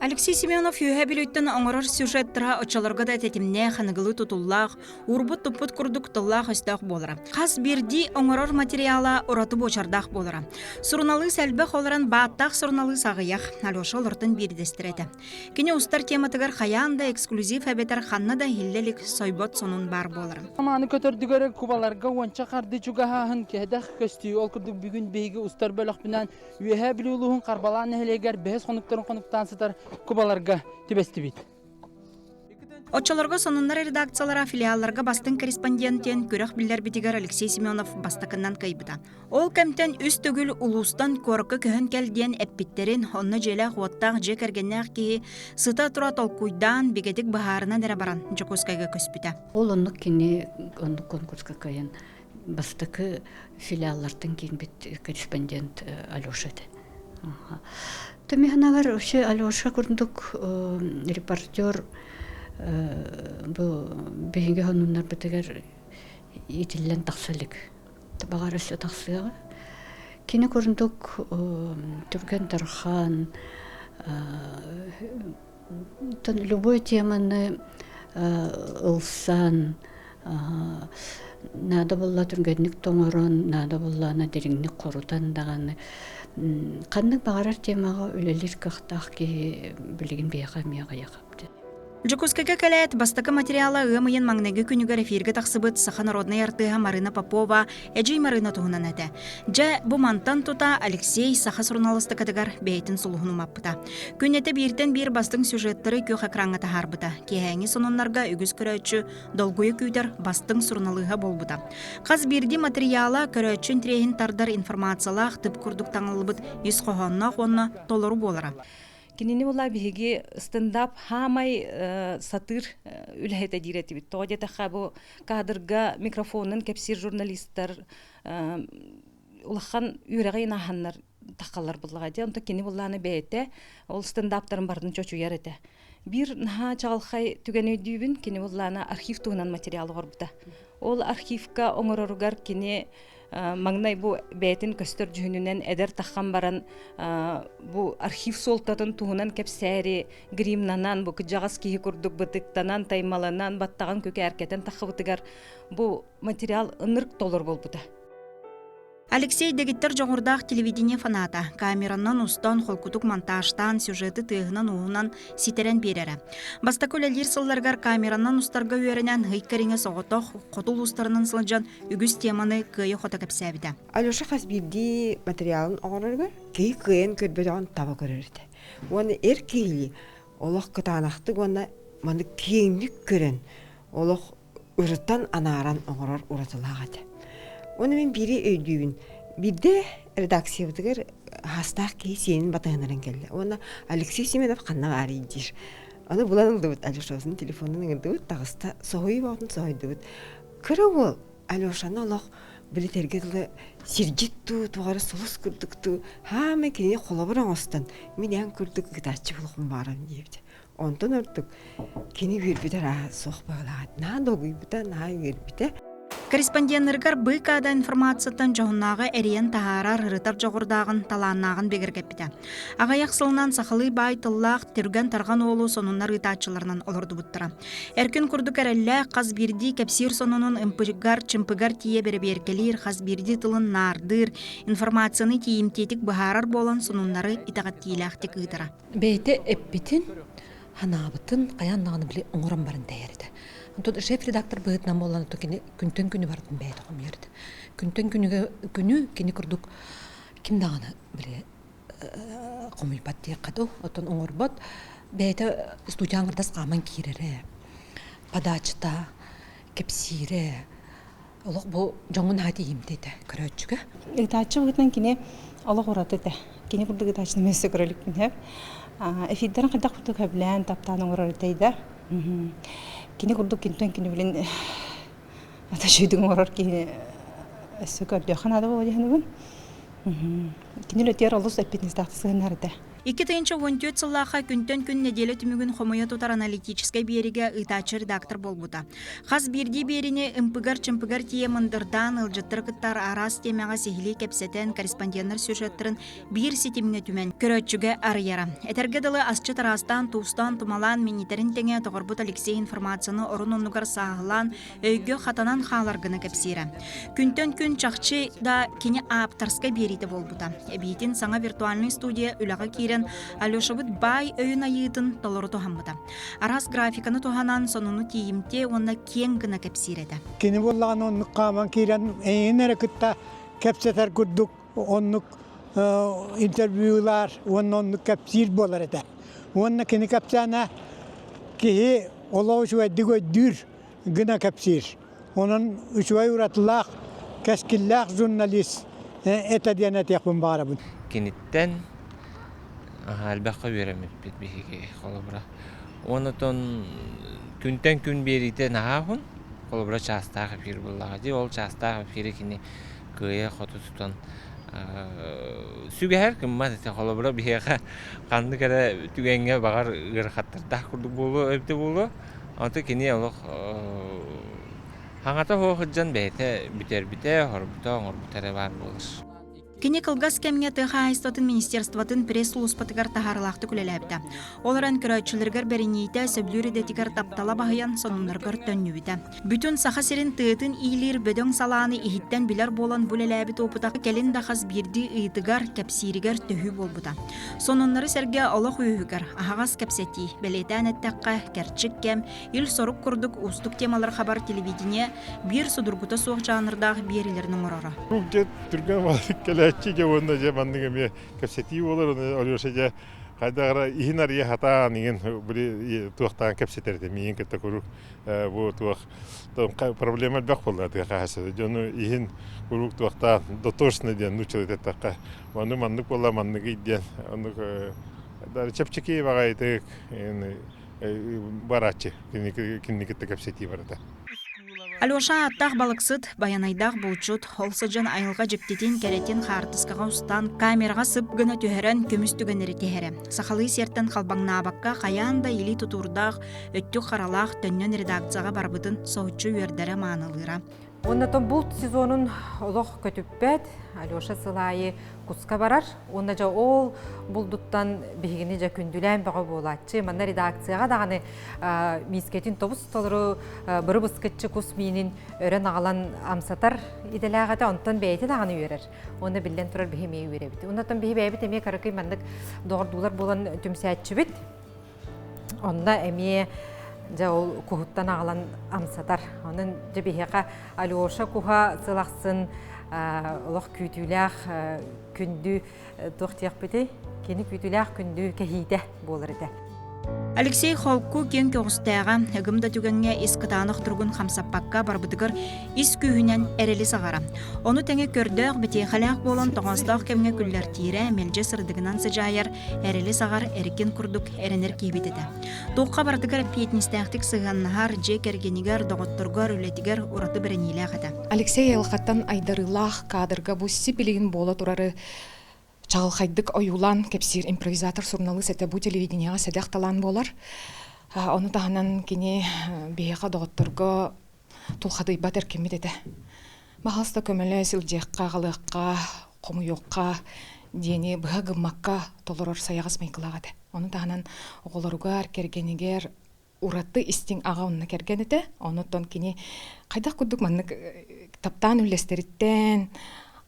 Алексей Семенов үйе білуттен оңырыр сюжеттіра очаларға да тетімне қанығылы тұтуллақ, урбут-тұппыт күрдік тұллақ өстақ болыра. Қас бірді оңырыр материала ұратып очардақ болыра. Сұрналы сәлбәқ оларан бааттақ сұрналы сағыяқ, Алеша олардың бердестіреді. Кене ұстар тематығар қаян да эксклюзив әбетер қанна да хиллелік сойбот сонун бар болыра. Аманы көтердігері кубаларға уанча қарды чуғағын кәдәқ көстігі ол күрдік бүгін бейгі ұстар бөліқ бінен үйе білуілуғын қарбалан әлегер бәз қонықтарын қонықтан сытар кубаларға тибесті бит. Отчаларға сонундар редакциялара филиалларға бастың корреспонденттен көріқ білдер бітігер Алексей Семенов бастықынан кайбыта. Ол кәмтен үз түгіл улустан көркі көхін кәлден әппеттерін онны желәқ оттақ жек әргеннәқ кейі сыта тұра толкуйдан бегетік бағарына дәрі баран Жокоскайға көспіті. Ол онны кені конкурска кайын бастықы филиаллардың кейін бит корреспондент Алеша еді. Томиханагар вообще Алеша күрдік репортер бұл бейінге ханымдар бітігер етілен тақсылық. Бағар өсі тақсыға. Кені көрдік Түрген Тархан любой теманы ылсан нада болла түргенник тоңорон, нада болла надеринник қорутан дағаны. Қанның бағарар темаға өлелер қақтақ ке білігін бейға мияға яқапты. Жокускайга кәләт бастакы материалы ымыйын маңнеги күнігер эфирге тақсыбыт Саха народная артыға Марина Попова, әджей Марина туғынан әді. Жа бұ мантан тута Алексей Саха сұрналысты кадыгар бәйтін сұлығыну маппыта. Күнеті бірден бір бастың сюжеттері көк экранға тахарбыта. Кехәңі сонунларға үгіз көрәтші долгуы күйдер бастың сұрналыға болбыта. Қаз бірді материалы көрәтшін трейін тардар информациялақ тып күрдік таңылыбыт ес қоғанна қонна толыру болара. Кинини була биһиги стендап хамай сатыр үлһәтә дирети бит. Тоҗа тахабу кадрга микрофонын кепсир журналисттар улахан үрәгә наханнар тахаллар булга ди. Онда кини булланы бәйте ол стендаптарын бардын чочу ярете. Бир наха чалхай түгәне дүйбин кини булланы архив тугынан материалы горбута. Ол архивка оңороргар кини маңнай бу бәйтин көстөр жүнүнен эдер таххан баран бу архив солтатын туһунан кепсәри гримнанан бу кыжагас киһи курдук бытыктанан таймаланан баттаган көкө әркетен тахыбытыгар бу материал ынырк толор болбута. Алексей дегиттер жоғырдақ телевидение фаната. Камераннан устан, холкутук монтажтан, сюжеты тыгынан уғынан ситерен берері. Баста көлелер сылларгар камераннан устарға үйерінен ғайкарыңа соғытоқ, қотул устарынан сылжан үгіз теманы күйі хота кәпсәбіді. Алеша қас бірді материалын оғырырға, кей күйен көрбедіған таба көрірді. Оны әр кейлі, олық кытанақтық, оны маны кейіндік көрін, олық ұрыттан анаран оғырар ұратылағады. Оны мен бири өйдүйін. Бидде редакция бітігер хастақ кей сенің батығынарын келді. Оны Алексей Семенов қанна ғары едер. Оны бұлан ұлды бұд. Алешасын телефонын ұңырды бұд. Тағыста соғой баудын соғойды бұд. Көрі ол Алешаны олық білетергелі сергетту, туғары солыс күрдікту. Хаме кене қолы бұран остан. Мен ян күрдік ғытачы бұлғын барам дейбді. Онтан ұрдық кене өрбітер соқ бағылағады. На доғый бұта, на өрбіті. Корреспонденттер быйкада информациятан жоғынағы әриен тағарар рытар жоғырдағын таланнағын бегергеппіді. Ағаяқ сылынан сақылы бай тыллақ түрген тарған олу сонунар ытачыларынан олырды бұттыра. Әркін күрдік әрәлі қаз бірді кәпсир сонунun ымпыгар чымпыгар тие береберкелер қаз бірді тылын нардыр, информацияны тиімтетік бұхарар болан сонунлары итағат тиеләқтік ұйтыра. Бейті әппетін, ханабытын қаяннағыны біле ұңырын барын дәйірді. Тут шеф-редактор быһытнан болланы то күнтөн күнү бардым бәйт хом ярды. Күнтөн күнү кини курдук ким даганы биле комуй батти каду отон оңорбот бәйті студияңырдас қаман кирере, подачта, кепсире, олық бұл жоңын хати емдеді көрөтчігі. Итачы бұғытнан кене олық ұраты да. Кене күрді ғытачыны мәсі көрілік мін әп. Эфиддерін қырдақ күрді көбілән таптаның ұрарытайды. Кене күрді кентен кене білін ата жүйдің ұрар кене әсі көрді қанады бұл өдегіні бұн. Кене өтер олыс әппетіңіз тақтысығын әрді. 2014 сыллаға күнтен күн неделе түмігін хомойа тұтар аналитическай беріге ұйтачы редактор болбута. Қаз берді беріне үмпігар-чымпігар тие мындырдан ұлжыттыр қыттар арас темеға сехілі кепсетен корреспонденттер сюжеттерін бір сетіміне түмен көрөтчіге арыяра. Әтергеділі асчы тарастан, туыстан, тумалан, минитерін теңе тоғырбут Алексей информацияны орын онугар сағылан, өйгі қатанан қаларғыны кепсері. Күнтен күн чақчы да кені аптарскай беріді болбута. Әбейтін саңа виртуальный студия үліға кейрен Алешабыт бай өйін айытын толыры тоғамыда. Арас графиканы тоғанан сонуны тиімте онна кен гына кәпсиреті. Кені болған оннық қаман кейрен әйін әрекетті кәпсетер күрдік, оннық интервьюлар, оннық кәпсир болар әді. Онна кені кәпсана кейі олау шуайдық өйдір гына кәпсир. Onun üçüvay uğratılaq, kəskillaq jurnalist etədiyən etiyaqbın bağırabın. Kenitten albaqqa veremez bitbihige kolobra. Ondan күнтен күн берите нахун колобра частағы пир буллагы ол частағы пири кини кыя хотустан сүгәр ким мадете колобра бияга канды кара түгәнгә багар гырхаттарда курдук болу өпте болу аты кини олох хаңата хохыджан бете битер хорбута оңорбутары бар болуш. Кене кылгас кемге тыға айстатын министерстватын пресс-луспатыгар тахарлақты күлеләбді. Оларан көрәтшілергер бәрінейті сөблүрі дәтігер таптала бағыян сонунларгар төннюйді. Бүтін саха серін тыытын ийлер бөдөң саланы ихиттен білер болан бүлеләбі топытағы кәлін дақас бірді ыйтыгар кәпсирігер төхі болбыда. Сонунлары сәрге олық үйігер, ағағас кәпсети, бәлетән әттәққа, кәрчік кәм, ил сорук күрдік устық темалар хабар телевидение бір судургута соқ жанырдағы берілерінің ұрары. Чиге онда же мандыгы ме кепсети болар, олёша же кайдагара ихинар е хата неген бир туактан кепсетерде мен кетте көрүк. Бу туак проблема бак болду кахасы. Жону ихин көрүк туакта дотошны ден нучылы тетакка. Маны мандык болла мандыгы ден. Аны дар чепчеки багайты барачы. Кинникетте кепсети барда. Алеша аттақ балықсыт, баянайдақ бұлчут, холсыжан айылға жептетін кәретін қартысқаға ұстан, камераға сып гына түйерен көміс түгенері техері. Сақалы серттен қалбаңна абаққа қаянда елі тұтурдақ, өттік қаралақ төннен редакцияға барбытын соғытчы үйердері маңылыра. Оннатон бұл сезонын олық көтіппәд, Алеша сылайы құсқа барар. Онна жа ол бұлдуттан бігіні жа күнділән баға болатчы. Манна редакцияға дағаны мискетін тобыс толыру бұры бұскетчі құс мейінін өрен ағалан амсатар иделәғады, онтан бәйті дағаны үйерер. Онна білден тұрар бігімей үйере біті. Оннатон бігі бәйбіт әме қарықай мандық доғырдулар болан түмсәтчі біт. Онна әме жа ол кухуттан ағалан амсатар. Оның жа бігеға Алеша куха сылақсын олық күйтіләқ күнді тоқтияқ біті, кені күйтіләқ күнді кәхейді болыр еді. Алексей Холку кен көғістәға әгімді түгенге ескітанық тұрғын қамсаппаққа барбыдығыр ис күйінен әрелі сағара. Оны тәңе көрдіғ біте қалақ болан тоғыздақ кемге күллер тире мәлже сырдығынан сыжайыр әрелі сағар әрікен күрдік әрінер кейбетеді. Тоққа бардығыр петністәқтік сығаннағар же кергенігер доғыттырғар үлетігер ұраты бірінейлі ағады. Алексей Елқаттан айдарылақ кадырға бұссы білігін бола тұрары Чағылқайдық ойулан кепсир импровизатор сурналы сәті бұ телевиденияға сәдәқ талан болар. Оны тағынан кене бейеға доғыттырғы тұлқады бат әркемет еді. Бағалыста көмілі сілдеққа, ғалыққа, қомуйоққа, дені бұға ғыммаққа толырыр саяғыз майқылағады. Оны тағынан оғылыруға әркергенігер ұратты істің аға онына керген еді. Оны тон кене қайдақ күдік маннық таптан үлестеріттен,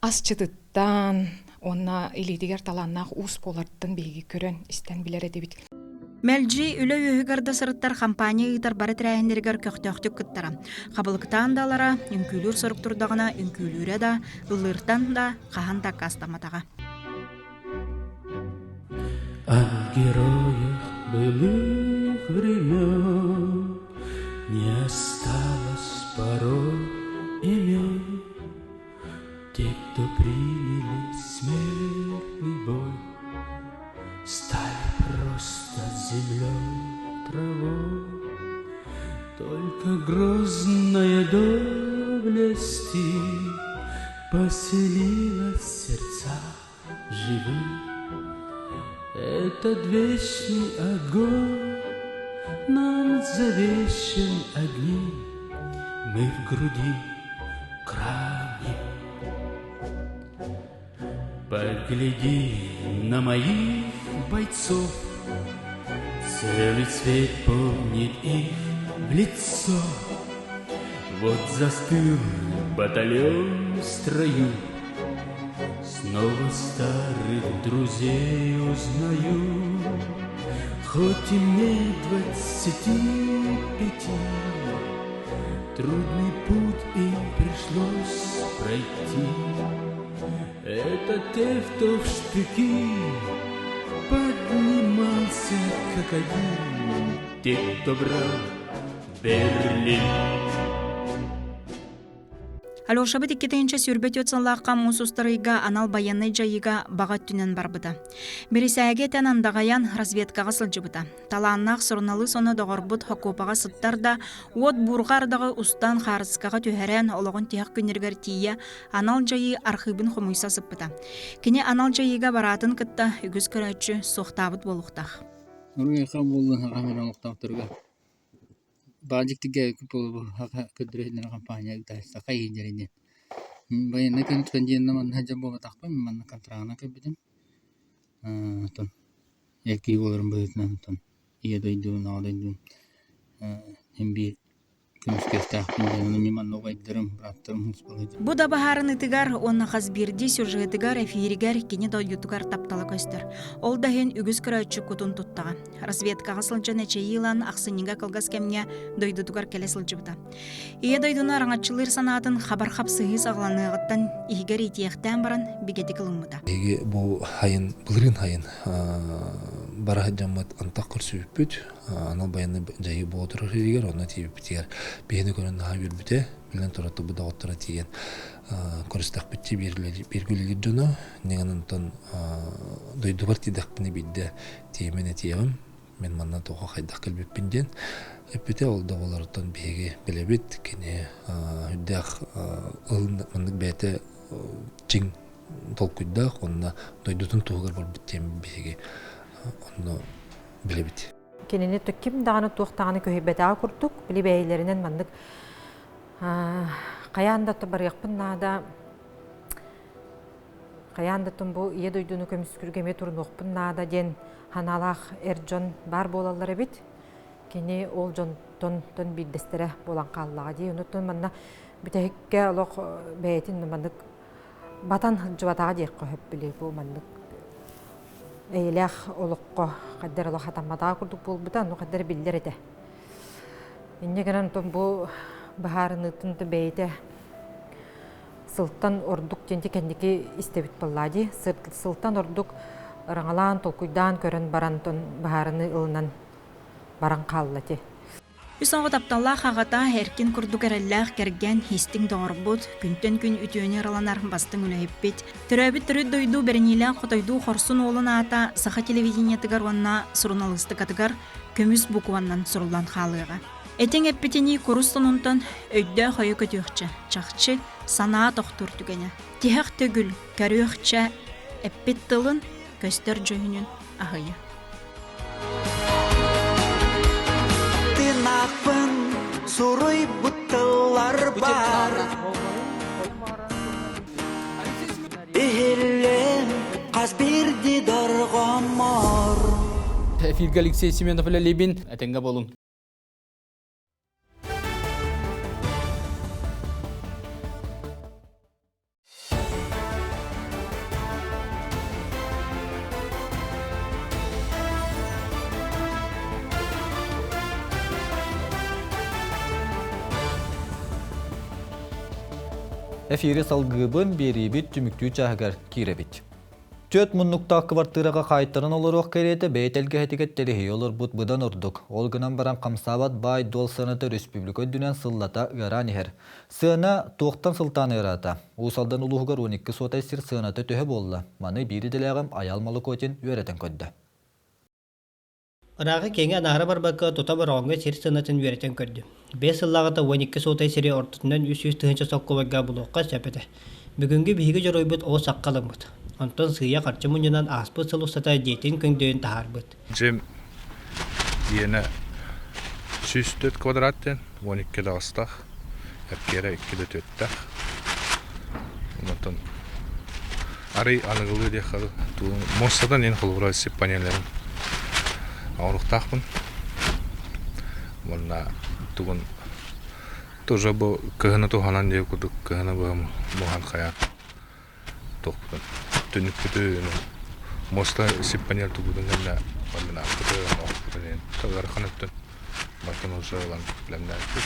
ас чытыттан, онна илидигер таланнақ уус болардын бейги көрөн истен билер эдебит. Мәлжи үлі өйгірді сырыттар компания ұйтар бары тірәйіндергер көқтөқтік күттара. Қабылықтан далара, үнкүлүр сұрықтырдағына үнкүлүрі да, ұлыртан да, қахан да кастаматаға. О героях былых времен не осталось порой имен. Те, кто приняли смертный бой, стали просто землей, травой. Только грозная доблесть поселилась в сердцах живых. Этот вечный огонь нам завещен одним, мы в груди храним. Погляди на моих бойцов, целый свет помнит их в лицо. Вот застыл батальон в строю, снова старых друзей узнаю. Хоть и мне 25, трудный путь им пришлось пройти. Это те, кто в штыки поднимался как один, те, кто брал Берлин. Алеша бит иккетейинче сүрбет өтсанлааққа мусустарыйга анал баянный жайыга бағат түнен барбыта. Берисәге тән андағаян разведкаға сылжыбыта. Талааннақ сұрналы соны доғырбыт хокопаға сыттарда, от бурғардағы устан қарыскаға түйәрән олығын тияқ күнергер тия анал жайы архибын хомуйса сыппыта. Кене анал жайыга баратын кытта үгіз көрәтші соқтабыт болуқтақ. Нұрғайқа болдың ғамиран ұқтақтырға. Бажиктиге күпөл көдүрөйдүн компания тайса кайынжеринде. Баяна кентенден ман хажа боло такпа мен контрагына көбүдүм. Тон эки болорун бөтүнөн тон. Ие дойду наадайду. Хемби Бу да бахарын ытыгар, онна хазбирди сюжетыгар, эфиригар, кини дойдутугар таптала көстөр. Ол да хен үгіз көрөтчү кутун туттага. Разведкага сылжан эчейилан аксыныга кылгас кемне дойдутугар келе сылжыбыта. Ие дойдуна раңатчылыр санатын хабар хапсыгы сагланыгыттан игер итиектен баран бигети кылынмыта. Эге бу хайын, былырын хайын бара жамат антак көрсүпүт, анал баяны жайы болотур хиригер, онна тийбитер. Бейни көрөн ха жүрбүтө, билен тураты буда оттора тиген көрөстак битти биргүлүлү жона, негенантан дойду бар тидакпыны бидде тиемене тиебим. Мен манна тога кайдак келбеппин ден. Эпите ол доголордон беге белебит, кене үддак ылмандык бете чиң толкуйдак, онна дойдутун тугар бар биттем беге. Онно билебит. Кенени төкким даганы туактаганы көйбетаа курдук, били бәйләреннән мандык. Каянда табар якпын нада. Каянда тун бу ие дойдуну көмүскүргеме турун окпун нада ден ханалах эржон бар болалары бит. Кени ол жонтон тон биддестере болан каллага ди. Унутун манна битекке лок бәйтин мандык батан жубатага дек көп били бу мандык. Эйлях олоққа қаддар олық атаммадаға күрдік бол бұта, ну қаддар білдер еті. Иннегенен тұн бұл бағарын ұтынды бәйті сылттан ордық женде кәндеке істебіт боллади. Сылттан ордық раңалан толкуйдан көрін баран тұн бағарыны ылынан баран қаллады. Үсаңғы тапталлақ ағата әркен күрдік әрәлләқ кәрген хестің доғырбұд, күнтен күн үтіөне араланар бастың үләйіппет. Түрәбіт түрі дойду бәрінелі қотойду қорсын олын ата саха телевидениятыгар онна сұрыналысты катыгар көміз бұқуаннан сұрылан қалыға. Әтен әппетені көрістің ұнтан өйді қойы көтіөкчі, чақчы санаа тоқтыр түгені. Тихақ төгіл кәріөкчі әппет тылын көстер жөйінін ағыйы. Акпын сурой буттылар бар Эхеллен қасбирди дорғамар Эфирге Алексей Семенов или Лебин, әтенге болың. Эфире салгыбын берибит түмүктүү чагар киребит. Чөт мұннуқтақ квартираға қайттарын оларуқ кереті бейтелге хетикеттері олар бұд бұдан ұрдық. Олғынан баран қамсабат бай дол сынаты республика дүнен сыллата ғаран ехер. Сына тоқтан сылтаны ғарата. Усалдан ұлығығар 12 сотайсыр сынаты төhe болла. Маны бири делегім аялмалы көтен өретен көдді. Ырағы кеңе анағыра барбаққа тота барауынға сер сынатын өретен көрді. 5 сыллағыта 12 сотайсыры ортытынан 300 түхінші соққы бағға бұлуққа сөпеді. Бүгінгі бігі жыр ойбыт о саққалың бұд. Антон сыя қарчы мұнынан аспыт сылусата дейтін көңдөйін тахар бұд. Жем ені 104 квадраттен 12 лағыстақ, әпкері 2 төттақ. Онтан арай анығылы де қады. Мостадан ең құлғыра сеп панелерін ауырықтақпын. Мұнна тұғын тоже бұл кығыны тұғанан деп күдік, кығыны бұған қаян тоқпын. Түнік күті моста сеп панел тұғыдың ғанда бәрмін ақыды ғана тағарқан өттін. Бартын ұлжы олан білімді әйтті.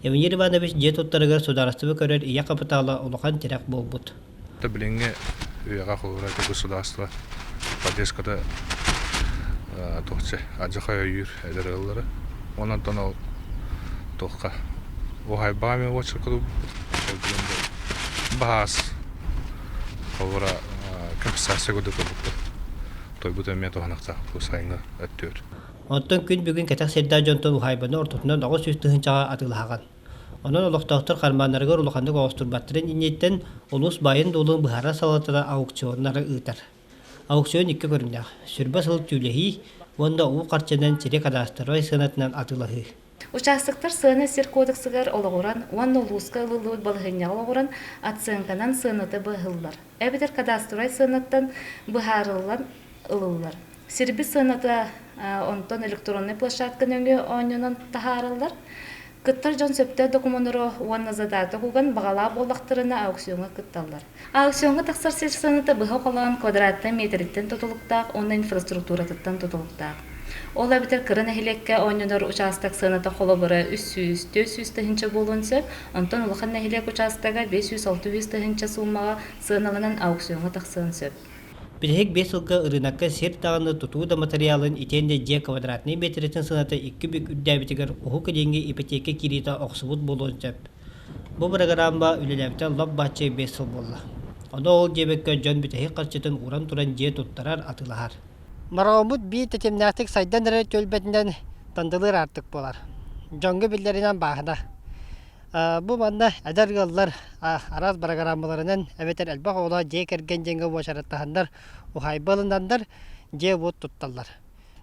Евгений Иванович жет оттарығар сударыстыбы көрер ия қапыталы ұлыған терек бол бұд. Білінге үйеға құлғырайды государство поддержкада тоқчы аджақай үйір әдір ғылдары. Онан тон ол тоққа оғай бағаме өтші құды бағас құлғыра компенсация көді көбікті. Той бұд әме тоғанақта құсайынға әттер. Онтон күн бүгін кәтәк серда жонтон ұхайбаны ортотынан оғы сөстігін чаға атылағаған. Онын олықтақтыр қарманарығыр ұлықандық оғыстырбаттырын инеттен олыс байын долын бұхара салатыда аукционнары ұйтар. Аукцион 2 көріндіғ. Сүрбі сылып тюлехи, онда ұғы қарчынан сире кадастырвай сынатынан атылығы. Участықтар сыны сир кодексігер олығыран, он олуска ылылы балығыня олығыран, атсыңғанан сыныты бұғылдар. Әбетер кадастырвай сынаттан бұхарылан ылылар. Сирби сынаты онтон электронный площадкан өңі ойнынан тахарылдар. Кыттар жон сөпті документары уанна задаты хуган бағала болдақтырына аукционға кытталдар. Аукционға тақсар сир сыныты бұға қолаған квадратты метриттен тұтылықтақ, онна инфраструктуратыттан тұтылықтақ. Ол әбітер кырын әхілекке ойнынар участак сыныты қолы бұры 300-400 тахынча болуын сөп, онтон ұлыған әхілек участага 500-600 тахынча сумаға сыналынан аукционға тақсын сөп. Бірек 5 жылғы ұрынаққа сер тағыны тұтуыда материалын етенде же квадратный метретін сынаты 2 бүк үддәбітігер ұху кеденге ипотека кирита оқсыбыт болуын сөп. Бұл программа үлеләбітен лап бачы 5 жыл болды. Оны ол жебекке жон бүтәхи қарчытын уран туран же тұттарар атылағар. Марауымыт бей тетемнәтік сайдан әрі төлбәтінден тандылыр артық болар. Жоңғы білдерінен бағыда. Бұл манда әдір ғылдар араз программаларынан әветер әлбақ ола же керген женгі бошараттағандар ұхайбалындандар же бұд тұтталар.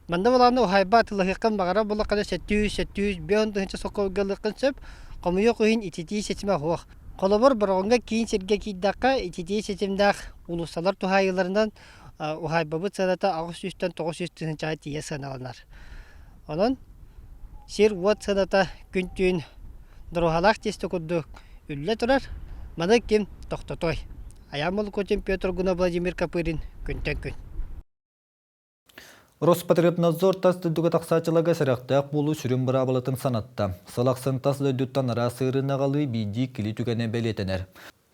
Манда боланы ұхайба атылығықын бағара бұл қаны 700-500 соқы ғылықын сөп, қомүйі құйын итетей сетіме хоқ. Қолыбыр бұрғынға кейін серге кейдаққа итетей сетімдақ ұлысалар тұхайыларынан ұхайбабыт саната 600-900 чай тие саналанар. Онын сер уат саната күнтүйін дұрухалақ тесті күрді үлі тұрар, маны кем тоқтатой. Аямыл көтен Петр Гуна Владимир Капырин күнтен күн. Роспотребнадзор тастыдығы тақсачылығы сәріқтақ болу сүрін бұрабылытын санатта. Салақсын таслыдыттан ара сырынағалы бейді кілі түгені бәлетінер.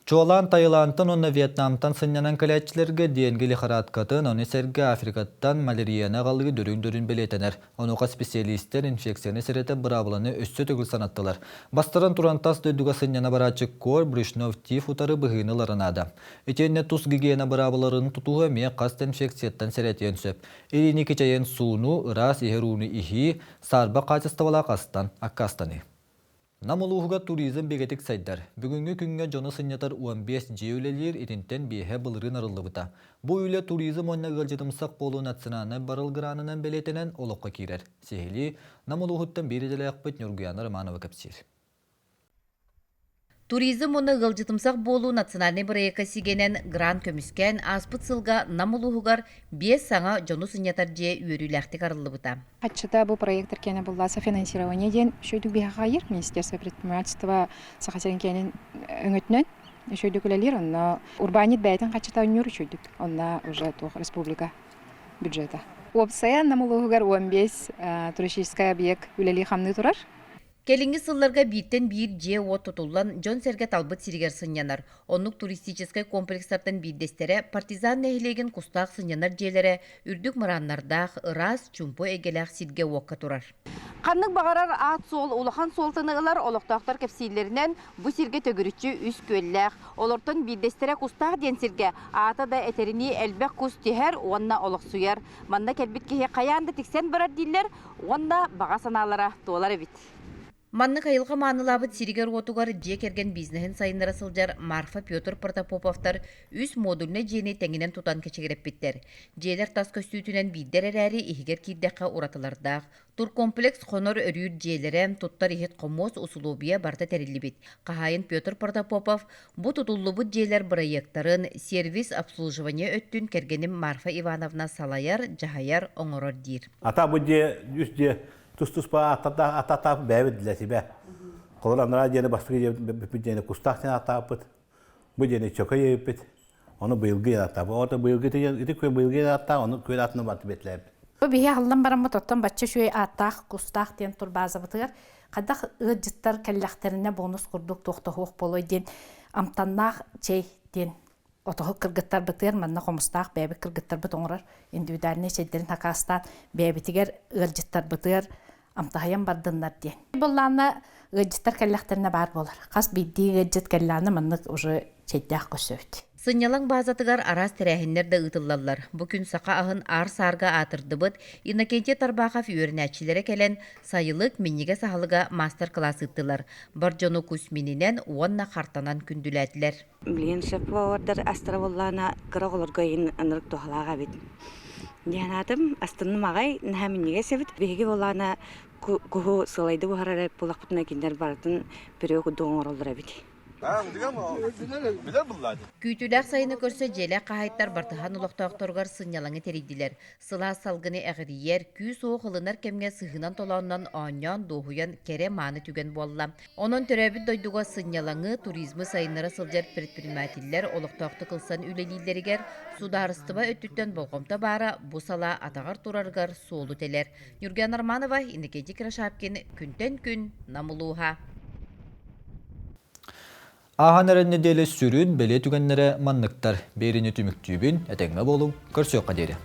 Чуалан Таиландтан, оны Вьетнамтан сынянан кәләтчілерге денгелі қараткатын, оны сәргі Африкаттан малярияна қалығы дөрін білетінер. Онуға специалистер инфекцияны сәреті бұрабыланы өссі түгіл санаттылар. Бастырын турантас дөйдіға сыняна барачы кор, брюшнов тиф утары бұғыны Етенне тұс гигиена бұрабыларын тұтуға ме қаст инфекцияттан сәретен сөп. Ирини кечайын суыну, ырас, ихеруны ихи, сарба қачыставала қастан, аққастаны. Намылуғыға туризм бегетік сайдар. Бүгінгі күнге жоны сынятар 15 жеулелер етінтен бейхе бұлырын арылды бұта. Бұл үйле туризм онна ғылжытымсақ болу нацинаны барылғыранынан белетінен олыққа керер. Сехили, намылуғыттан беределі ақпыт Нұргияны Романова кәпсер. Туризм оны ғылжытымсақ болу национальный проекта сигенен грант көміскен аспыт сылға намылуғығар 5 саңа жону сынятар же үйеріләқтік арылы бұта. Хатчыда бұл проекттер кені бұлла софинансирование ден шөйдік бейха қайыр Министерство предпринимательства сақасерін кенін өңітінен шөйдік үлелер, онна урбанит бәйтін хатчыда өнер шөйдік, онна уже туқ республика бюджета. Опсая намылуғығар 15 туристическая объект үлелі қамны тұрар. Келинги сылларга биттен бир же от тутуллан Жон Серге талбыт сиригер сынянар. Оннук туристический комплекстартан биддестере партизан нехилеген кустақ сынянар желері үрдік мұраннардақ ырас чумпу эгелях сирге уокка турар. Қанның бағарар ат сол, улахан солтанығылар олықтақтар кепсейлерінен бұ сирге төгірітші үс көлләқ. Олортын биддестере кустақ ден сирге аты да әтеріні әлбәк куст тихер, онна олық суяр. Манна кәлбіткеге қаянды тіксен барар дейлер, онна баға саналара туалар бит. Манны кайылға манылабыт сиригер отугар же керген бизнесін сайынлара сылжар Марфа Петр Протопоповтар үс модульне жені тәңінен тутан кечегереп биттер. Желер тас көстүтінен биддер әрәрі ихигер киддеққа уратылардақ. Туркомплекс қонор өрүйір желерем туттар ихет қомос усулубия барда тәрілі бит. Қахайын Петр Протопопов бұ тутуллубыт желер проекттарын сервис обслуживание өттін кергенім Марфа Ивановна Салаяр, Жахаяр оңорор дир. Ата бұ де Тус-туспа ата бәвид для себя. Қоланара жені баспығы жені кустақтен атапыт, бұл жені чөкі епіт, оны бұйылғы атапы. Оты бұйылғы еді көй бұйылғы атта, оны көй атыны баты бетләбі. Бұл бейе алдан барамы тоттан бачы шөй аттақ, кустақтен тұр базы бұтығар. Қадақ ұғыджыттар кәлләқтеріне бонус құрдық тоқтығық болой ден, амтаннақ чей ден. Отоғы кыргыттар бұтығар, манна қомыстақ бәбі кыргыттар бұт оңырар. Индивидуальный шеддерін хақастан бәбітігер ұғыджыттар бұтығар. Амтахаян бардындар ден. Болланы ғыджыттар кәлләқтеріне бар болар. Қас бидді ғыджыт кәлләні мұнық ұжы чейдәқ көсөйді. Сынялан базатыгар арас тәрәхіннер да ұтылалар. Бүкін сақа ағын ар-сарға атырды бұд, Иннокентия Тарбақов үйернәтчілері кәлен сайылық меннеге сағылыға мастер-класс ұттылар. Барджону Кусмининен уанна қартанан күнділәділер. Білген шапуардар астраволлана қырағылырғайын анырық тоғалаға бет. Дианатым астынны мағай нәмінеге сәбіт. Беге болана күху сылайды бұхарары бұлақпытына кендер баратын бірі құдуң оралдыра бет. Күйтүләр сайыны көрсө желе қағайттар бартыхан ұлықтауқтарғар сынялаңы терейділер. Сыла салғыны әғірiyер, күй соғы қылынар кемге сығынан толауынан оңян, доғуян кере маны түген болла. Онын төрәбіт дойдуға сынялаңы туризмы сайынары сылжар предпринимателлер ұлықтауқты қылсан үлелейлерігер, сударыстыва өттіттен болғымта бары бұ сала атағар турарғар солу телер. Нүрген Арманова, Иннокентия Крашапкин, күнтен күн, намылуға. Аған әрінне делі сүрін бәле түгенлері маннықтар беріні түміктүйбін әтәңме болу көрсөк қадері.